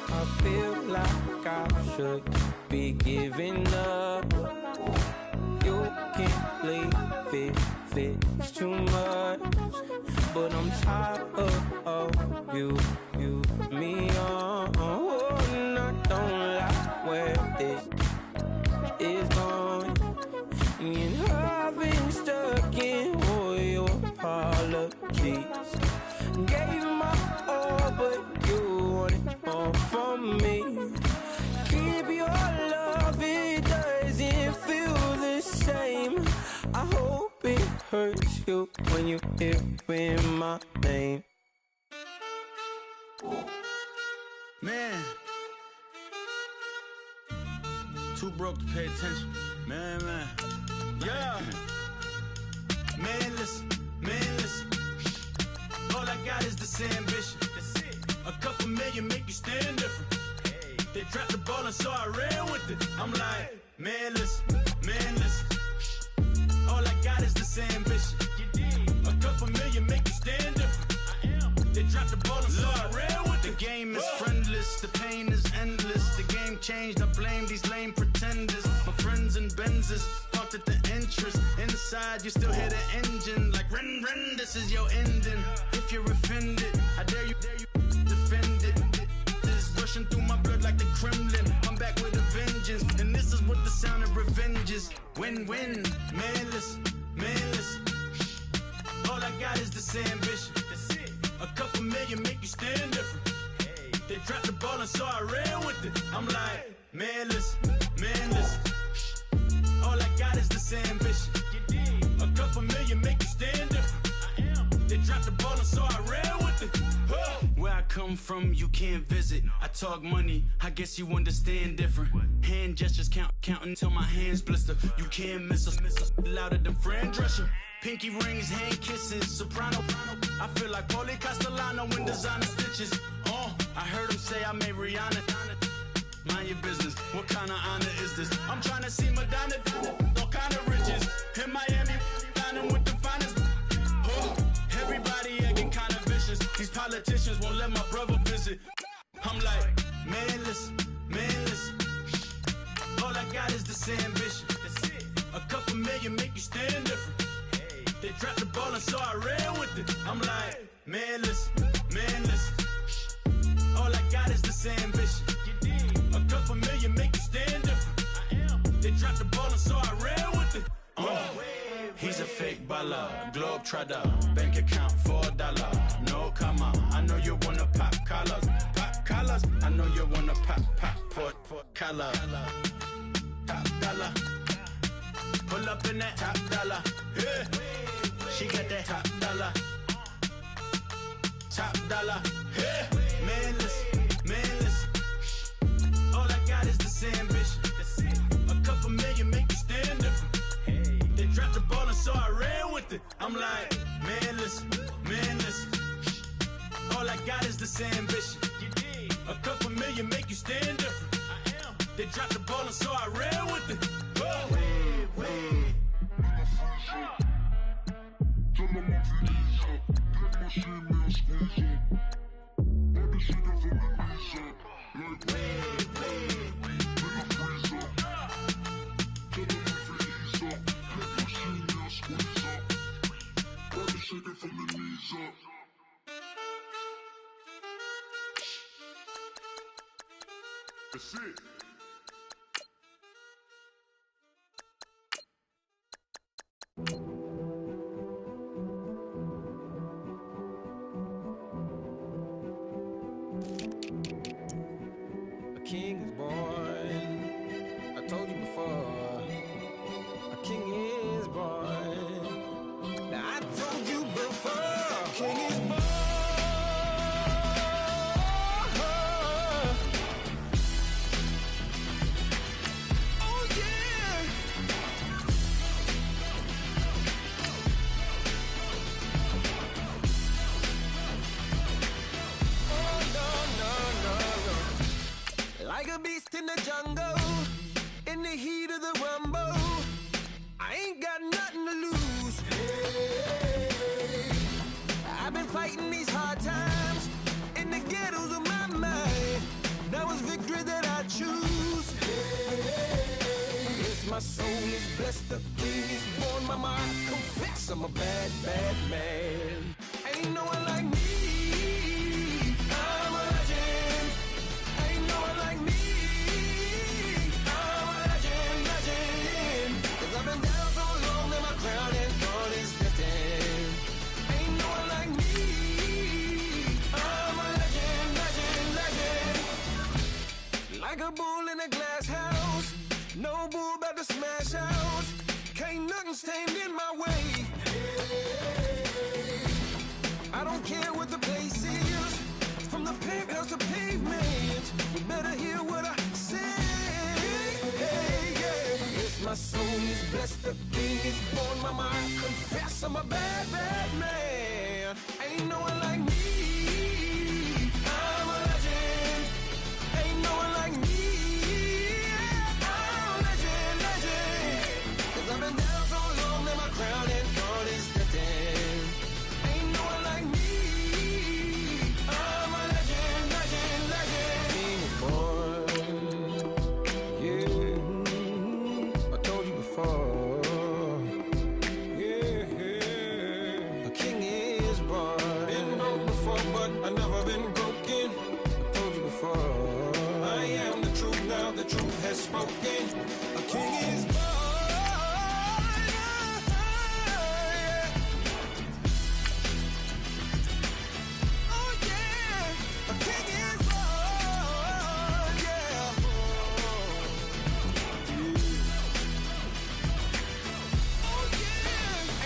I feel like I should be giving up. You can't leave it's too much. But I'm tired of you, me on. And I don't like where this is going. And I've been stuck in all your apologies. Gave my all, but you wanted more from me. Keep your love, it doesn't feel the same. I hope it hurts you when you hear my name. Man, too broke to pay attention. Man. Yeah. Man, listen. All I got is this ambition. A couple million make you stand different. They dropped the ball and so I ran with it. I'm like, man, listen. All I got is this ambition. A couple million make you stand different. They dropped the ball and so I ran with it. The game is friendless, the pain is endless. The game changed, I blame these lame pretenders. My friends and Benzes parked at the entrance. Inside, you still hear the engine. Like, ren, this is your ending. If you're offended, I dare you defend it. This is rushing through my blood like the Kremlin. I'm back with a vengeance, and this is what the sound of revenge is. Win-win, man, listen. All I got is this ambition. A couple million make you stand different. They dropped the ball and so I ran with it. I'm like, man, listen. All I got is this ambition. A couple million make you stand different. They dropped the ball and so I ran with it. Where I come from, you can't visit. I talk money, I guess you understand different. Hand gestures count until my hands blister. You can't miss us, louder than Fran Drescher. Pinky rings, hand kisses, soprano. I feel like Paulie Castellano in designer stitches. I heard him say I made Rihanna. Mind your business, what kind of honor is this? I'm trying to see Madonna, all kind of riches. In Miami, dining with the finest. Everybody acting kind of vicious. These politicians won't let my brother visit. I'm like, man, listen. All I got is this ambition. A couple million make you stand different. They dropped the ball and so I ran with it. I'm like, man, listen. All I got is this ambition. A couple million make you stand different. They dropped the ball and so I ran with it. He's a fake baller, globe trotter, bank account $4. No comma, I know you wanna pop collars. I know you wanna pop collar. Top dollar, pull up in that top dollar. Yeah. She got that top dollar. Yeah. Man, listen. All I got is this ambition. A couple million make you stand different. They I'm like, man, listen. All I got is this ambition. A couple million make you stand different. They dropped the ball and so I ran with it. That's it. A king is born. I told you before. A king is born. Now I told you before. A king is born. Oh yeah. Oh no. Like a beast in the jungle, in the heat of the rumble, I ain't got nothing to lose. Hey, I've been fighting these hard times in the ghettos of my mind. Now it's victory that I choose. Hey, yes, my soul is blessed, the king is born. Mama, I confess I'm a bad, bad man. Ain't no one like me. I'm a legend. Ain't no one like me. I'm a legend, legend. 'Cause I've been down so long that my crown and throne is destined. Ain't no one like me. I'm a legend, legend, legend. Like a bull in a glass house. No bull about to smash out. Can't nothing stand in my way. I don't care what the place is. From the penthouse to pavement, you better hear what I say. Hey, yeah. Yes, my soul is blessed, the king is born. Mama, I confess I'm a bad, bad man. Ain't no one like me. I'm a legend. Ain't no one like me. I'm a legend, legend. 'Cause I've been down so long that my crown and throne is destined. Ain't no one like me. I'm a legend, legend, legend. King is born. Yeah, I told you before. Yeah, a king is born. Been broke before, but I never been broken. I told you before. I am the truth now. The truth has spoken. A king is born.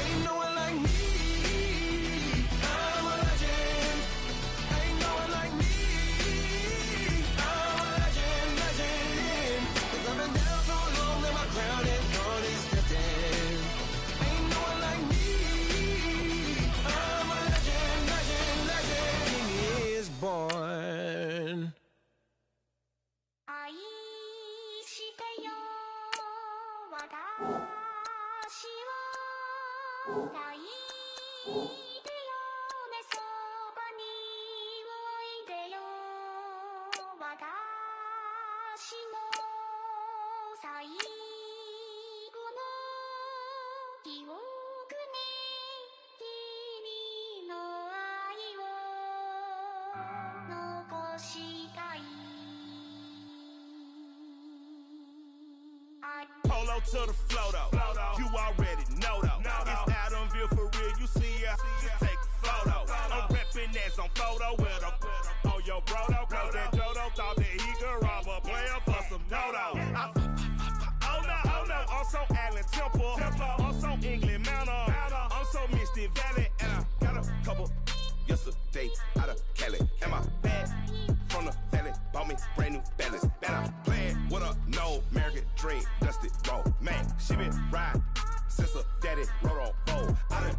Ain't no one like me. I'm a legend. Ain't no one like me. I'm a legend, legend. 'Cause I've been down so long that my crown and throne is destined. Ain't no one like me. I'm a legend, legend, legend. King is born. 愛してよ私を抱いてよねそばにおいでよ私の最後の記憶に君の愛を残したい Polo to the flow though. You already know though. It's Adamville for real. You see ya? Just take a photo. I'm reppin' that's on photo with a on your bro though. Cause that Jodo thought that he could rob a player for some dodo. Oh no, I'm so Allen Temple. I'm so England Manor. I'm so Mystic Valley. And I got a couple yesterday out of Cali. And my bag from the valley bought me brand new balance. Bet I'm playing with a no American dream, dusted roll. Man, she been riding since her daddy rode on fold. I done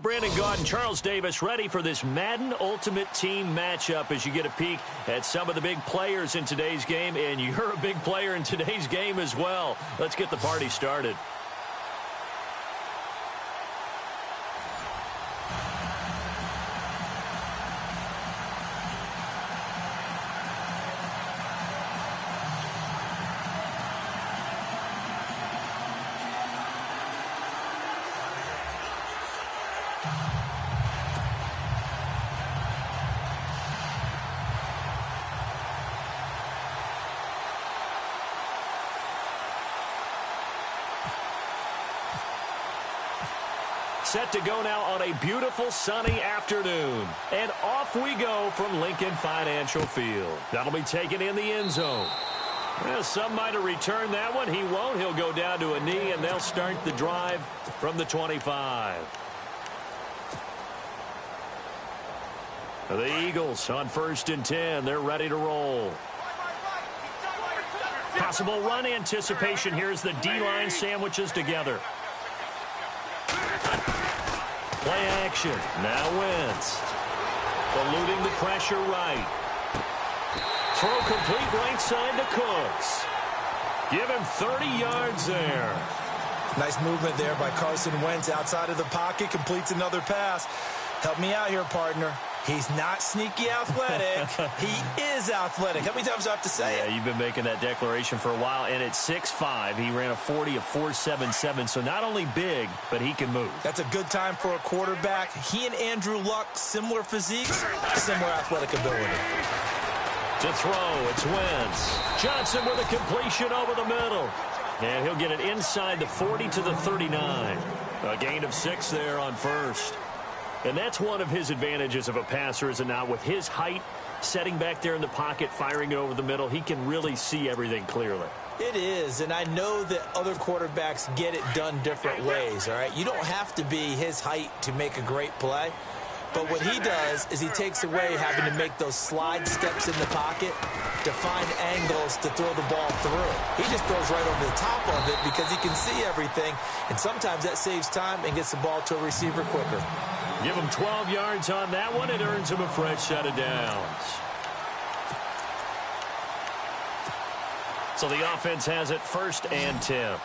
Brandon Gaud and Charles Davis ready for this Madden Ultimate Team matchup as you get a peek at some of the big players in today's game, and you're a big player in today's game as well. Let's get the party started. Set to go now on a beautiful sunny afternoon. And off we go from Lincoln Financial Field. That'll be taken in the end zone. Well, some might have returned that one. He won't. He'll go down to a knee, and they'll start the drive from the 25. The Eagles on 1st and 10. They're ready to roll. Possible run anticipation here as the D-line sandwiches together. Play action. Now Wentz. Eluding the pressure right. Throw complete right side to Cooks. Give him 30 yards there. Nice movement there by Carson Wentz outside of the pocket. Completes another pass. Help me out here, partner. He's not sneaky athletic. He is athletic. How many times do I have to say it? Yeah, you've been making that declaration for a while. And at 6'5", he ran a 40 of 4.77. So not only big, but he can move. That's a good time for a quarterback. He and Andrew Luck, similar physiques, similar athletic ability. To throw, it's Wentz. Johnson with a completion over the middle. And he'll get it inside the 40 to the 39. A gain of 6 there on first. And that's one of his advantages of a passer, is it not? With his height, setting back there in the pocket, firing it over the middle, he can really see everything clearly. It is, and I know that other quarterbacks get it done different ways, all right? You don't have to be his height to make a great play. But what he does is he takes away having to make those slide steps in the pocket to find angles to throw the ball through. He just throws right over the top of it because he can see everything, and sometimes that saves time and gets the ball to a receiver quicker. Give him 12 yards on that one. It earns him a fresh set of downs. So the offense has it 1st and 10.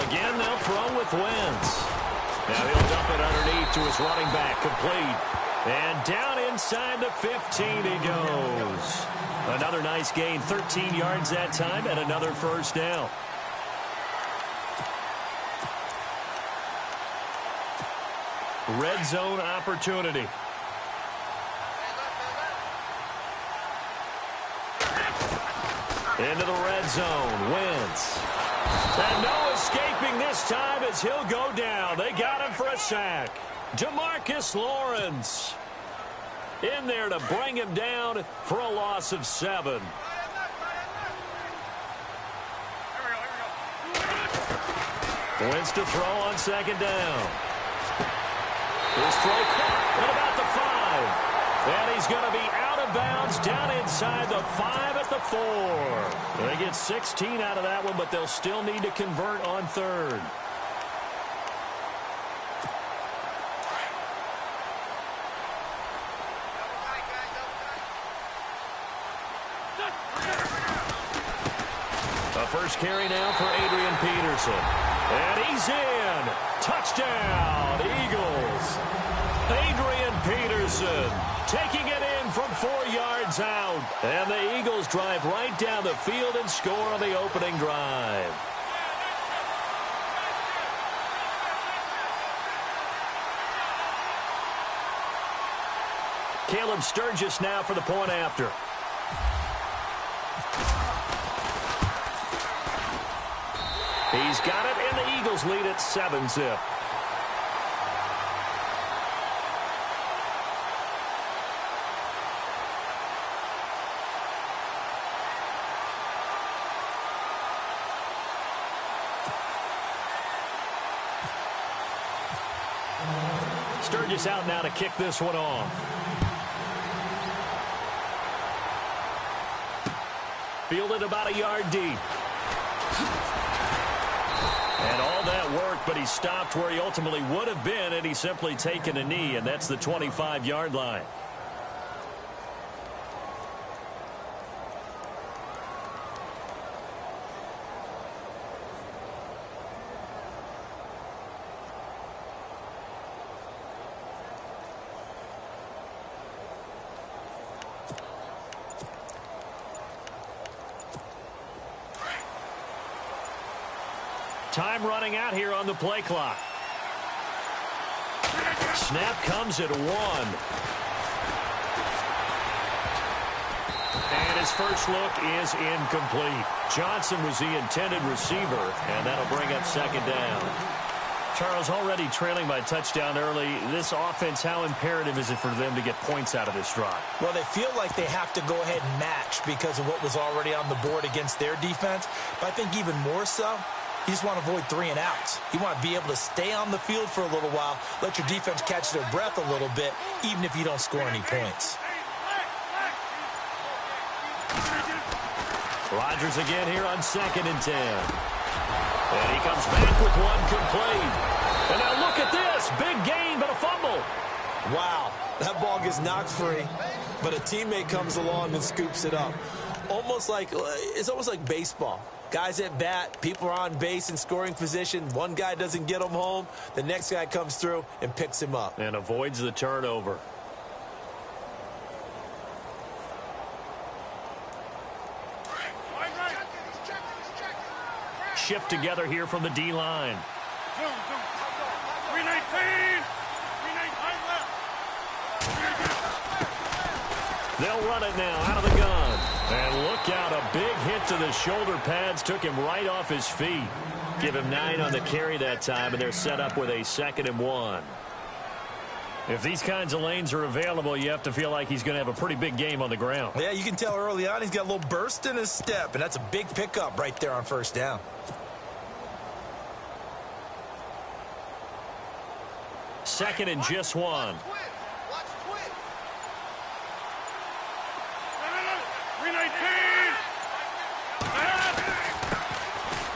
Again, they'll throw with Wentz. Now he'll dump it underneath to his running back. Complete. And down inside the 15 he goes. Another nice gain. 13 yards that time and another first down. Red zone opportunity. Into the red zone. Wentz. And no escaping this time as he'll go down. They got him for a sack. DeMarcus Lawrence in there to bring him down for a loss of 7. Wentz to throw on 2nd down. His throw caught at about the 5. And he's going to be out of bounds down inside the 5 at the 4. They get 16 out of that one, but they'll still need to convert on 3rd. A first carry now for Adrian Peterson. And he's in. Touchdown, Eagles. Adrian Peterson taking it in from 4 yards out. And the Eagles drive right down the field and score on the opening drive. Caleb Sturgis now for the point after. He's got it, and the Eagles lead at 7-zip. Sturgis out now to kick this one off. Fielded about a yard deep. And all that work, but he stopped where he ultimately would have been had he simply taken a knee, and that's the 25-yard line. Time running out here on the play clock. Snap comes at 1. And his first look is incomplete. Johnson was the intended receiver, and that'll bring up second down. Charles, already trailing by a touchdown early. This offense, how imperative is it for them to get points out of this drive? Well, they feel like they have to go ahead and match because of what was already on the board against their defense. But I think even more so, you just want to avoid 3 and outs. You want to be able to stay on the field for a little while, let your defense catch their breath a little bit, even if you don't score any points. Rodgers again here on 2nd and 10. And he comes back with one complete. And now look at this. Big gain, but a fumble. Wow, that ball gets knocked free, but a teammate comes along and scoops it up. It's almost like baseball. Guys at bat, people are on base in scoring position. One guy doesn't get him home. The next guy comes through and picks him up. And avoids the turnover. Shift together here from the D-line. 319! They'll run it now out of the gun. And look out, a big hit to the shoulder pads. Took him right off his feet. Give him 9 on the carry that time, and they're set up with a 2nd and 1. If these kinds of lanes are available, you have to feel like he's going to have a pretty big game on the ground. Yeah, you can tell early on he's got a little burst in his step, and that's a big pickup right there on 1st down. Second and just 1.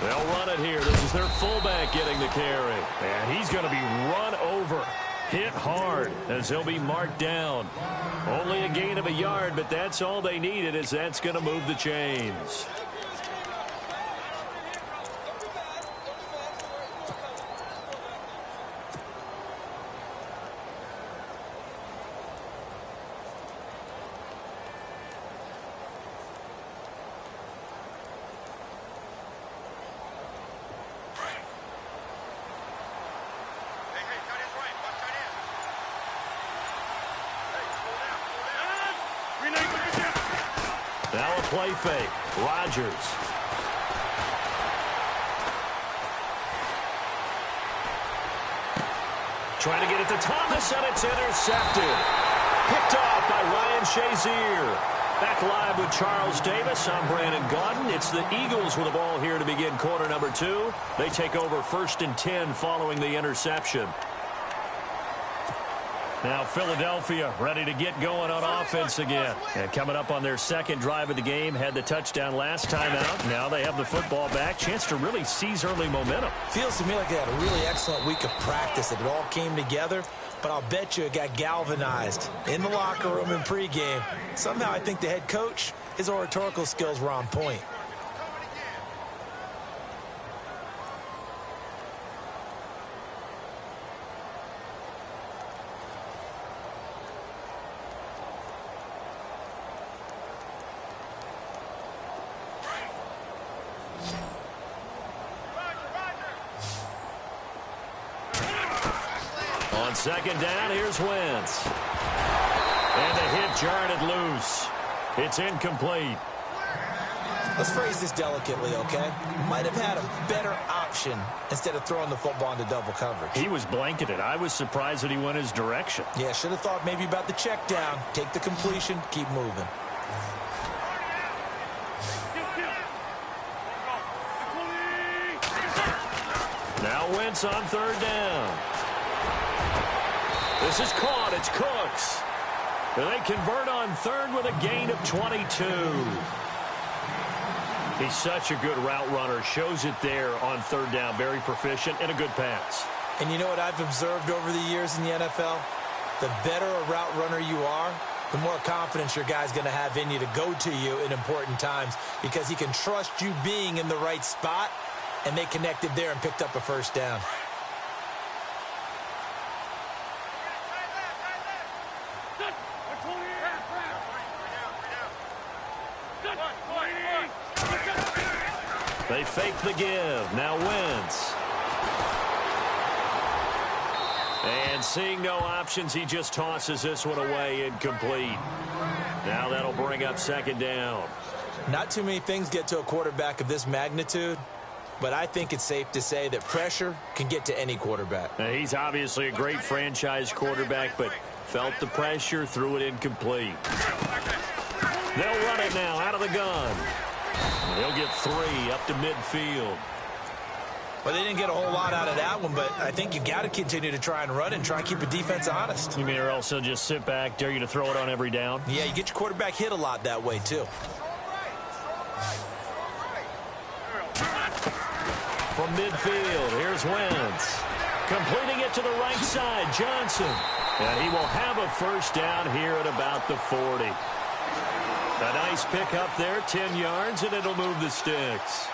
They'll run it here. This is their fullback getting the carry. And he's going to be run over. Hit hard as he'll be marked down. Only a gain of a yard, but that's all they needed, as that's going to move the chains. Now a play fake. Rodgers. Trying to get it to Thomas, and it's intercepted. Picked off by Ryan Shazier. Back live with Charles Davis. I'm Brandon Gaudin. It's the Eagles with the ball here to begin quarter number 2. They take over 1st and 10 following the interception. Now Philadelphia ready to get going on offense again. And coming up on their 2nd drive of the game, had the touchdown last time out. Now they have the football back. Chance to really seize early momentum. Feels to me like they had a really excellent week of practice. It all came together, but I'll bet you it got galvanized in the locker room in pregame. Somehow I think the head coach, his oratorical skills were on point. On 2nd down, here's Wentz. And the hit jarred it loose. It's incomplete. Let's phrase this delicately, okay? Might have had a better option instead of throwing the football into double coverage. He was blanketed. I was surprised that he went his direction. Yeah, should have thought maybe about the check down. Take the completion, keep moving. Now Wentz on 3rd down. This is caught. It's Cooks. And they convert on 3rd with a gain of 22. He's such a good route runner. Shows it there on third down. Very proficient and a good pass. And you know what I've observed over the years in the NFL? The better a route runner you are, the more confidence your guy's going to have in you to go to you in important times because he can trust you being in the right spot, and they connected there and picked up a first down. They fake the give. Now Wentz. And seeing no options, he just tosses this one away incomplete. Now that'll bring up second down. Not too many things get to a quarterback of this magnitude, but I think it's safe to say that pressure can get to any quarterback. Now, he's obviously a great franchise quarterback, but felt the pressure, threw it incomplete. They'll run it now out of the gun. He'll get 3 up to midfield. Well, they didn't get a whole lot out of that one, but I think you got to continue to try and run and try and keep the defense honest. You mean or else he'll just sit back, dare you to throw it on every down? Yeah, you get your quarterback hit a lot that way, too. From midfield, here's Wentz. Completing it to the right side, Johnson. And he will have a first down here at about the 40. A nice pick up there, 10 yards, and it'll move the sticks.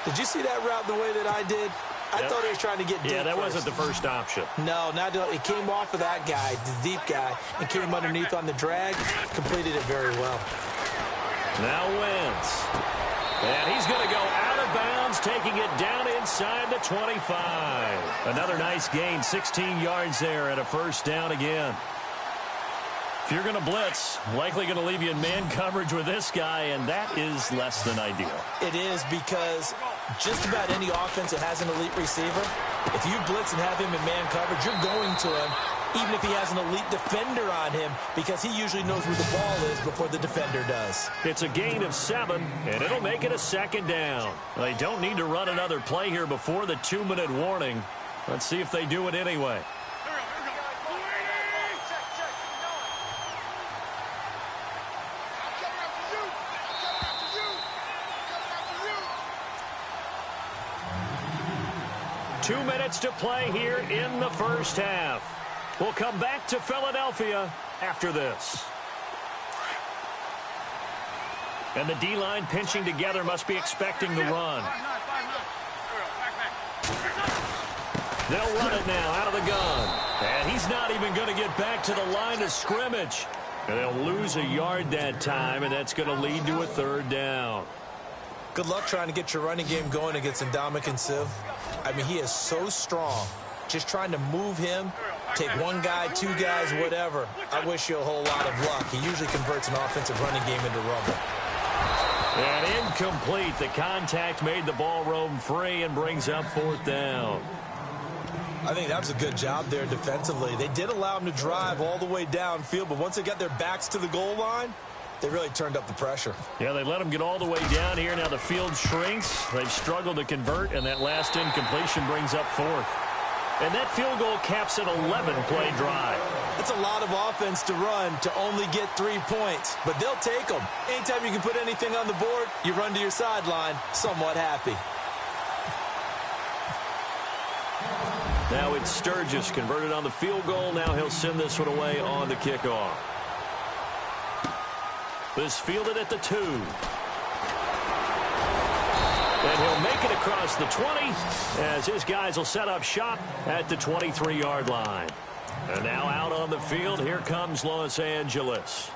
Did you see that route the way that I did? I thought he was trying to get deep. Yeah, that first. wasn't the first option. No, it came off of that guy, the deep guy, and came underneath on the drag, completed it very well. Now Wentz. And he's going to go out of bounds, taking it down inside the 25. Another nice gain, 16 yards there, and a first down again. If you're going to blitz, likely going to leave you in man coverage with this guy, and that is less than ideal. It is because just about any offense that has an elite receiver, if you blitz and have him in man coverage, you're going to him, even if he has an elite defender on him, because he usually knows where the ball is before the defender does. It's a gain of 7, and it'll make it a second down. They don't need to run another play here before the 2-minute warning. Let's see if they do it anyway. 2 minutes to play here in the first half. We'll come back to Philadelphia after this. And the D-line pinching together must be expecting the run. They'll run it now out of the gun. And he's not even going to get back to the line of scrimmage. And they'll lose a yard that time, and that's going to lead to a third down. Good luck trying to get your running game going against Ndamukong Suh. I mean, he is so strong. Just trying to move him, take one guy, 2 guys, whatever. I wish you a whole lot of luck. He usually converts an offensive running game into rubble. And incomplete. The contact made the ball roam free and brings up 4th down. I think that was a good job there defensively. They did allow him to drive all the way downfield, but once they got their backs to the goal line, they really turned up the pressure. Yeah, they let them get all the way down here. Now the field shrinks. They've struggled to convert, and that last incompletion brings up 4th. And that field goal caps an 11-play drive. It's a lot of offense to run to only get 3 points, but they'll take them. Anytime you can put anything on the board, you run to your sideline somewhat happy. Now it's Sturgis converted on the field goal. Now he'll send this one away on the kickoff. This fielded at the 2. And he'll make it across the 20 as his guys will set up shop at the 23-yard line. And now out on the field, here comes Los Angeles.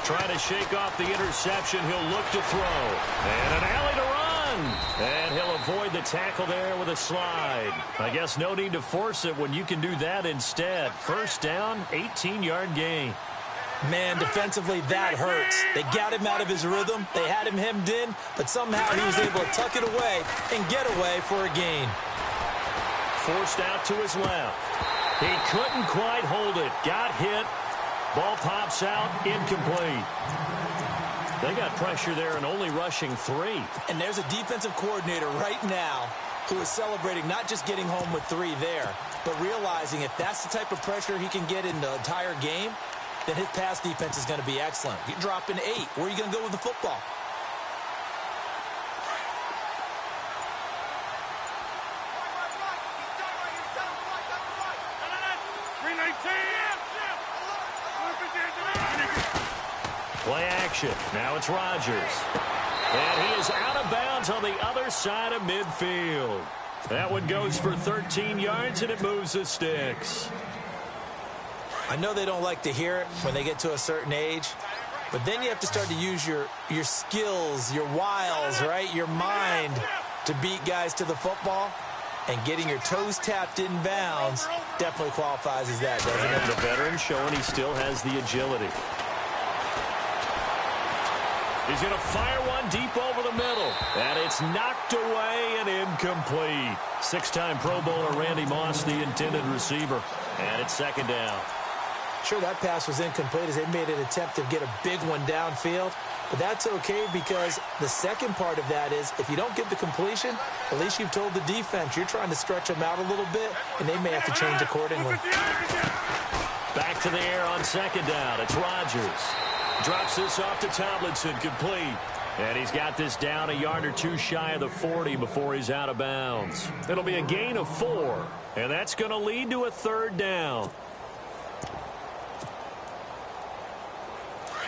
Trying to shake off the interception. He'll look to throw. And an alley to run. And he'll avoid the tackle there with a slide. I guess no need to force it when you can do that instead. First down, 18-yard gain. Man, defensively, that hurts. They got him out of his rhythm. They had him hemmed in, but somehow he was able to tuck it away and get away for a gain. Forced out to his left. He couldn't quite hold it. Got hit. Ball pops out, incomplete. They got pressure there and only rushing 3. And there's a defensive coordinator right now who is celebrating not just getting home with 3 there, but realizing if that's the type of pressure he can get in the entire game, then his pass defense is going to be excellent. You're dropping 8. Where are you going to go with the football? Play action. Now it's Rodgers. And he is out of bounds on the other side of midfield. That one goes for 13 yards, and it moves the sticks. I know they don't like to hear it when they get to a certain age, but then you have to start to use your skills, your wiles, right, your mind to beat guys to the football. And getting your toes tapped in bounds definitely qualifies as that, doesn't it? And the veteran showing he still has the agility. He's going to fire one deep over the middle. And it's knocked away and incomplete. 6-time Pro Bowler Randy Moss, the intended receiver. And it's 2nd down. Sure, that pass was incomplete as they made an attempt to get a big one downfield. But that's okay because the second part of that is if you don't get the completion, at least you've told the defense you're trying to stretch them out a little bit, and they may have to change accordingly. Back to the air on 2nd down. It's Rodgers. Drops this off to Tomlinson, complete. And he's got this down a yard or 2 shy of the 40 before he's out of bounds. It'll be a gain of 4, and that's going to lead to a 3rd down.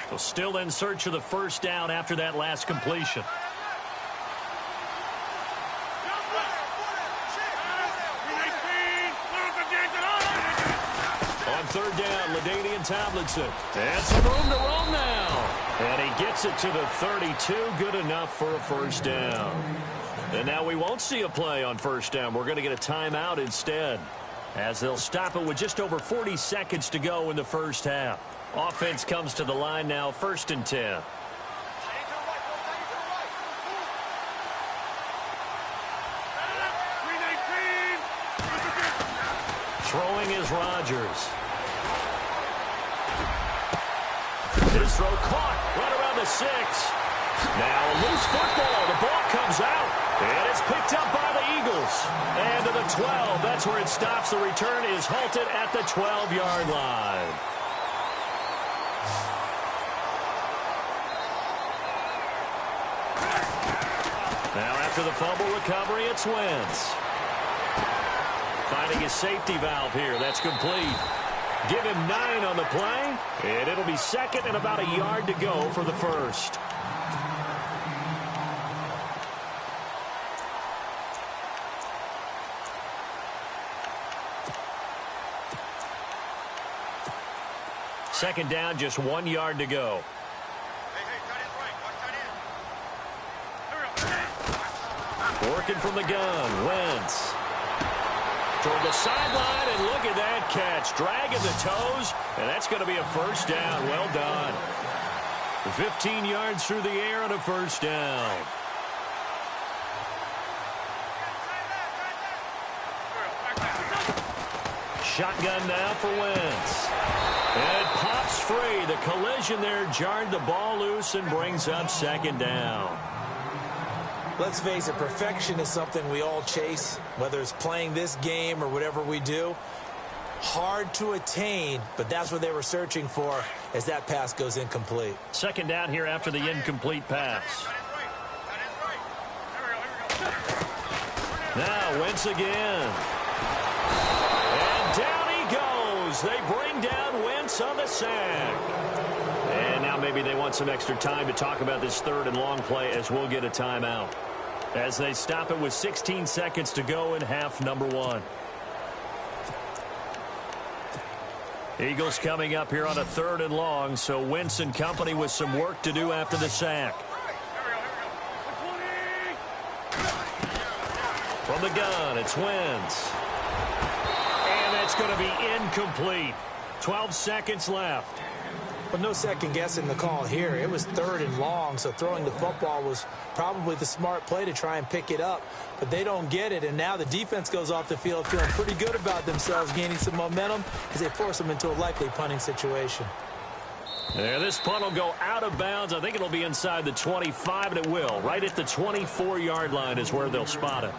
So still in search of the 1st down after that last completion. On 3rd down, LaDainian Tomlinson. And some room to roam now. And he gets it to the 32. Good enough for a 1st down. And now we won't see a play on 1st down. We're going to get a timeout instead, as they'll stop it with just over 40 seconds to go in the 1st half. Offense comes to the line now, 1st and 10. Throwing is Rodgers. His throw caught right around the 6. Now a loose football. The ball comes out. And it's picked up by the Eagles. And to the 12. That's where it stops. The return is halted at the 12-yard line. Now after the fumble recovery, it's Wentz. Finding his safety valve here. That's complete. Give him 9 on the play, and it'll be 2nd and about a yard to go for the 1st. Second down, just 1 yard to go. Working from the gun, Wentz. Toward the sideline, and look at that catch. Dragging the toes, and that's going to be a 1st down. Well done. 15 yards through the air and a 1st down. Shotgun now for Wentz. And it pops free. The collision there jarred the ball loose and brings up 2nd down. Let's face it, perfection is something we all chase, whether it's playing this game or whatever we do. Hard to attain, but that's what they were searching for as that pass goes incomplete. 2nd down here after the incomplete pass. Now Wentz again. And down he goes. They bring down Wentz on the sack. And now maybe they want some extra time to talk about this 3rd and long play, as we'll get a timeout, as they stop it with 16 seconds to go in half number 1. Eagles coming up here on a 3rd and long, so Wentz and company with some work to do after the sack. From the gun, it's Wentz. And that's going to be incomplete. 12 seconds left. But no second guessing the call here. It was 3rd and long, so throwing the football was probably the smart play to try and pick it up. But they don't get it, and now the defense goes off the field feeling pretty good about themselves, gaining some momentum as they force them into a likely punting situation. And this punt will go out of bounds. I think it'll be inside the 25, and it will. Right at the 24-yard line is where they'll spot it.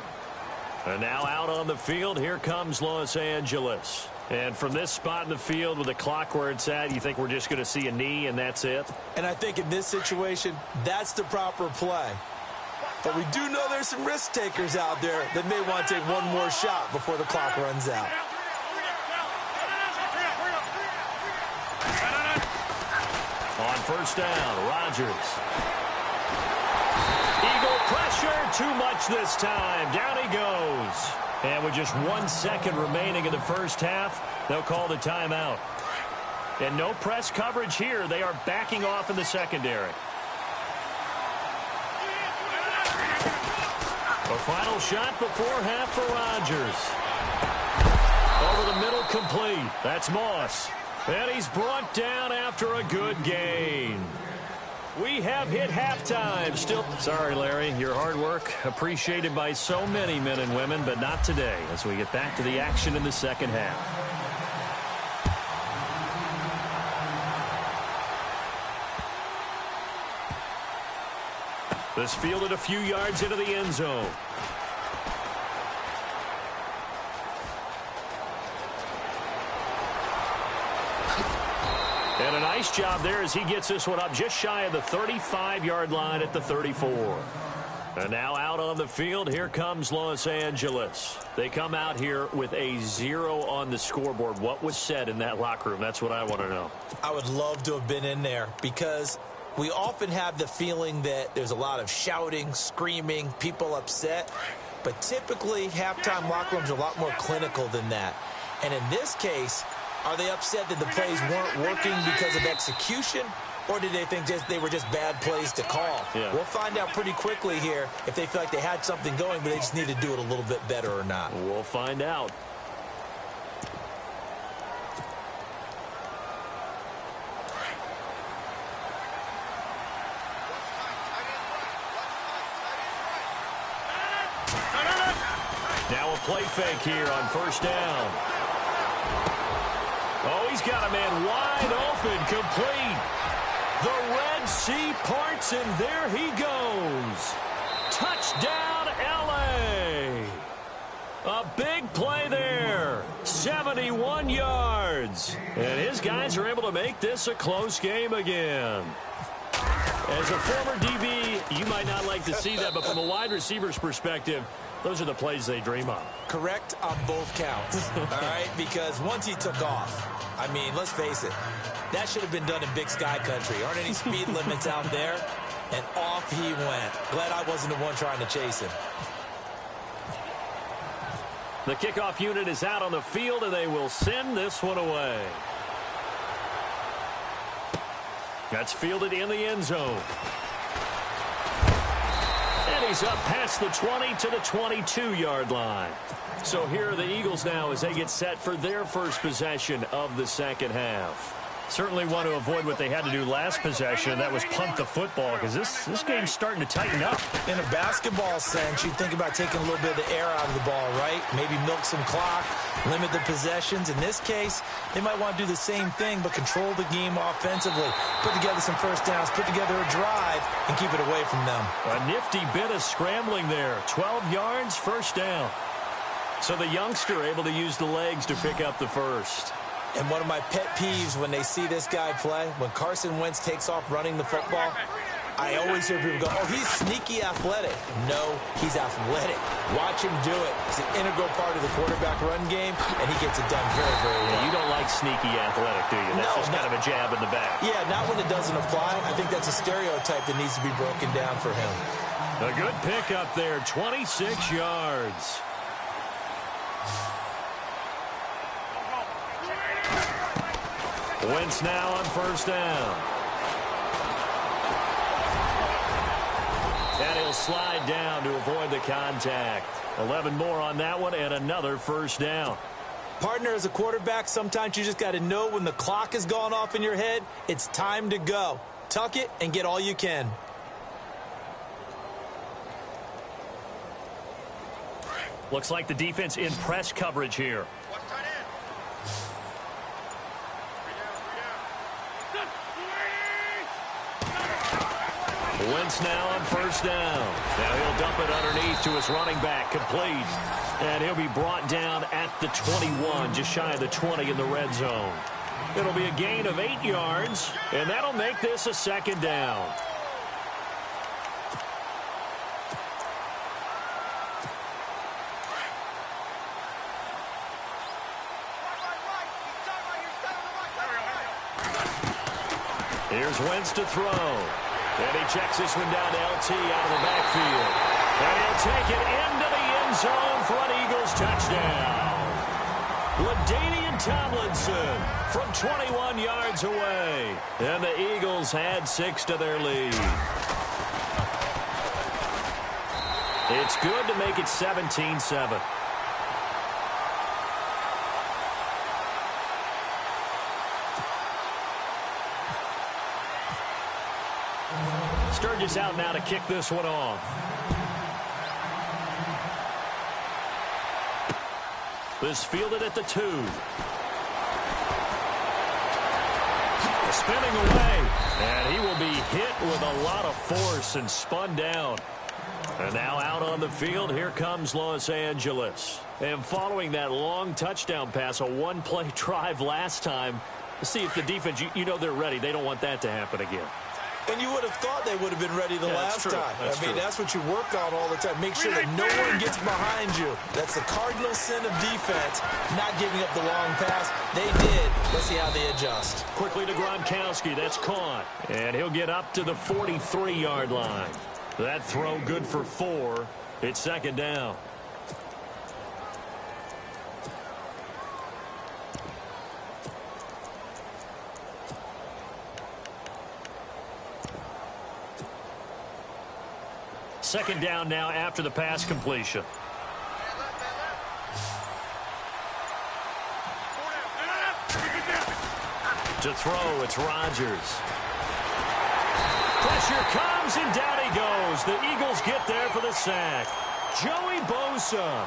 And now out on the field, here comes Los Angeles. And from this spot in the field with the clock where it's at, you think we're just going to see a knee and that's it? And I think in this situation, that's the proper play. But we do know there's some risk takers out there that may want to take one more shot before the clock runs out. On first down, Rodgers. Eagle pressure, too much this time. Down he goes. And with just 1 second remaining in the first half, they'll call the timeout. And no press coverage here. They are backing off in the secondary. A final shot before half for Rodgers. Over the middle, complete. That's Moss. And he's brought down after a good gain. We have hit halftime. Still, sorry, Larry, your hard work appreciated by so many men and women, but not today as we get back to the action in the second half. This fielded a few yards into the end zone. And a nice job there as he gets this one up just shy of the 35-yard line at the 34. And now out on the field, here comes Los Angeles. They come out here with a 0 on the scoreboard. What was said in that locker room? That's what I want to know. I would love to have been in there because we often have the feeling that there's a lot of shouting, screaming, people upset. But typically, halftime locker rooms are a lot more clinical than that. And in this case, are they upset that the plays weren't working because of execution, or did they think they were just bad plays to call? Yeah. We'll find out pretty quickly here if they feel like they had something going, but they just need to do it a little bit better or not. We'll find out. Now a play fake here on first down. Oh, he's got a man wide open, complete. The Red Sea parts, and there he goes. Touchdown, L.A. A big play there. 71 yards. And his guys are able to make this a close game again. As a former DB, you might not like to see that, but from a wide receiver's perspective, those are the plays they dream of. Correct on both counts, all right? Because once he took off, I mean, let's face it, that should have been done in Big Sky Country. Aren't any speed limits out there? And off he went. Glad I wasn't the one trying to chase him. The kickoff unit is out on the field, and they will send this one away. That's fielded in the end zone. And he's up past the 20 to the 22-yard line. So here are the Eagles now as they get set for their first possession of the second half. Certainly want to avoid what they had to do last possession, and that was punt the football, because this game's starting to tighten up. In a basketball sense, you think about taking a little bit of the air out of the ball, right? Maybe milk some clock, limit the possessions. In this case, they might want to do the same thing, but control the game offensively. Put together some first downs, put together a drive, and keep it away from them. A nifty bit of scrambling there. 12 yards, first down. So the youngster able to use the legs to pick up the first. And one of my pet peeves when they see this guy play, when Carson Wentz takes off running the football, I always hear people go, oh, he's sneaky athletic. No, he's athletic. Watch him do it. It's an integral part of the quarterback run game, and he gets it done very, very well. You don't like sneaky athletic, do you? That's just kind of a jab in the back. Yeah, not when it doesn't apply. I think that's a stereotype that needs to be broken down for him. A good pickup there, 26 yards. Wentz now on first down. And he'll slide down to avoid the contact. 11 more on that one and another first down. Partner, as a quarterback, sometimes you just got to know when the clock has gone off in your head, it's time to go. Tuck it and get all you can. Looks like the defense in press coverage here. Wentz now on first down. Now he'll dump it underneath to his running back, complete. And he'll be brought down at the 21, just shy of the 20 in the red zone. It'll be a gain of 8 yards, and that'll make this a second down. Here's Wentz to throw. And he checks this one down to LT out of the backfield. And he'll take it into the end zone for an Eagles touchdown. LaDainian Tomlinson from 21 yards away. And the Eagles add 6 to their lead. It's good to make it 17-7. Sturgis out now to kick this one off. This fielded at the 2. Spinning away. And he will be hit with a lot of force and spun down. And now out on the field, here comes Los Angeles. And following that long touchdown pass, a one-play drive last time, to see if the defense, you know they're ready. They don't want that to happen again. And you would have thought they would have been ready the last time. That's what you work on all the time. Make sure that no one gets behind you. That's the cardinal sin of defense, not giving up the long pass. They did. Let's see how they adjust. Quickly to Gronkowski. That's caught. And he'll get up to the 43-yard line. That throw good for 4. It's second down. Second down now after the pass completion. To throw, it's Rodgers. Pressure comes, and down he goes. The Eagles get there for the sack. Joey Bosa.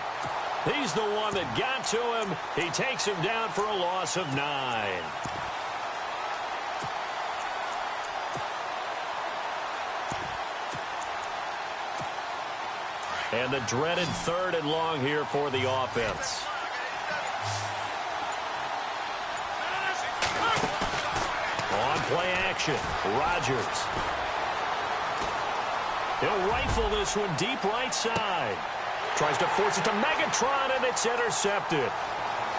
He's the one that got to him. He takes him down for a loss of 9. And the dreaded 3rd and long here for the offense. On play action, Rodgers. He'll rifle this one deep right side. Tries to force it to Megatron, and it's intercepted.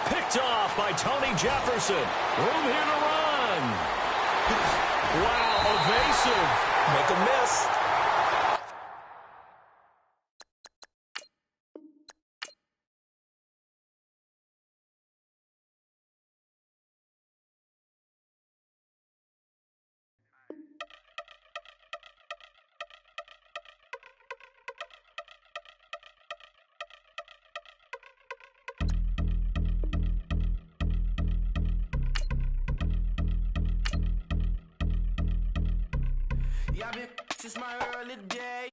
Picked off by Tony Jefferson. Room here to run. Wow, evasive. Make a miss. Yeah, I've been since my early day.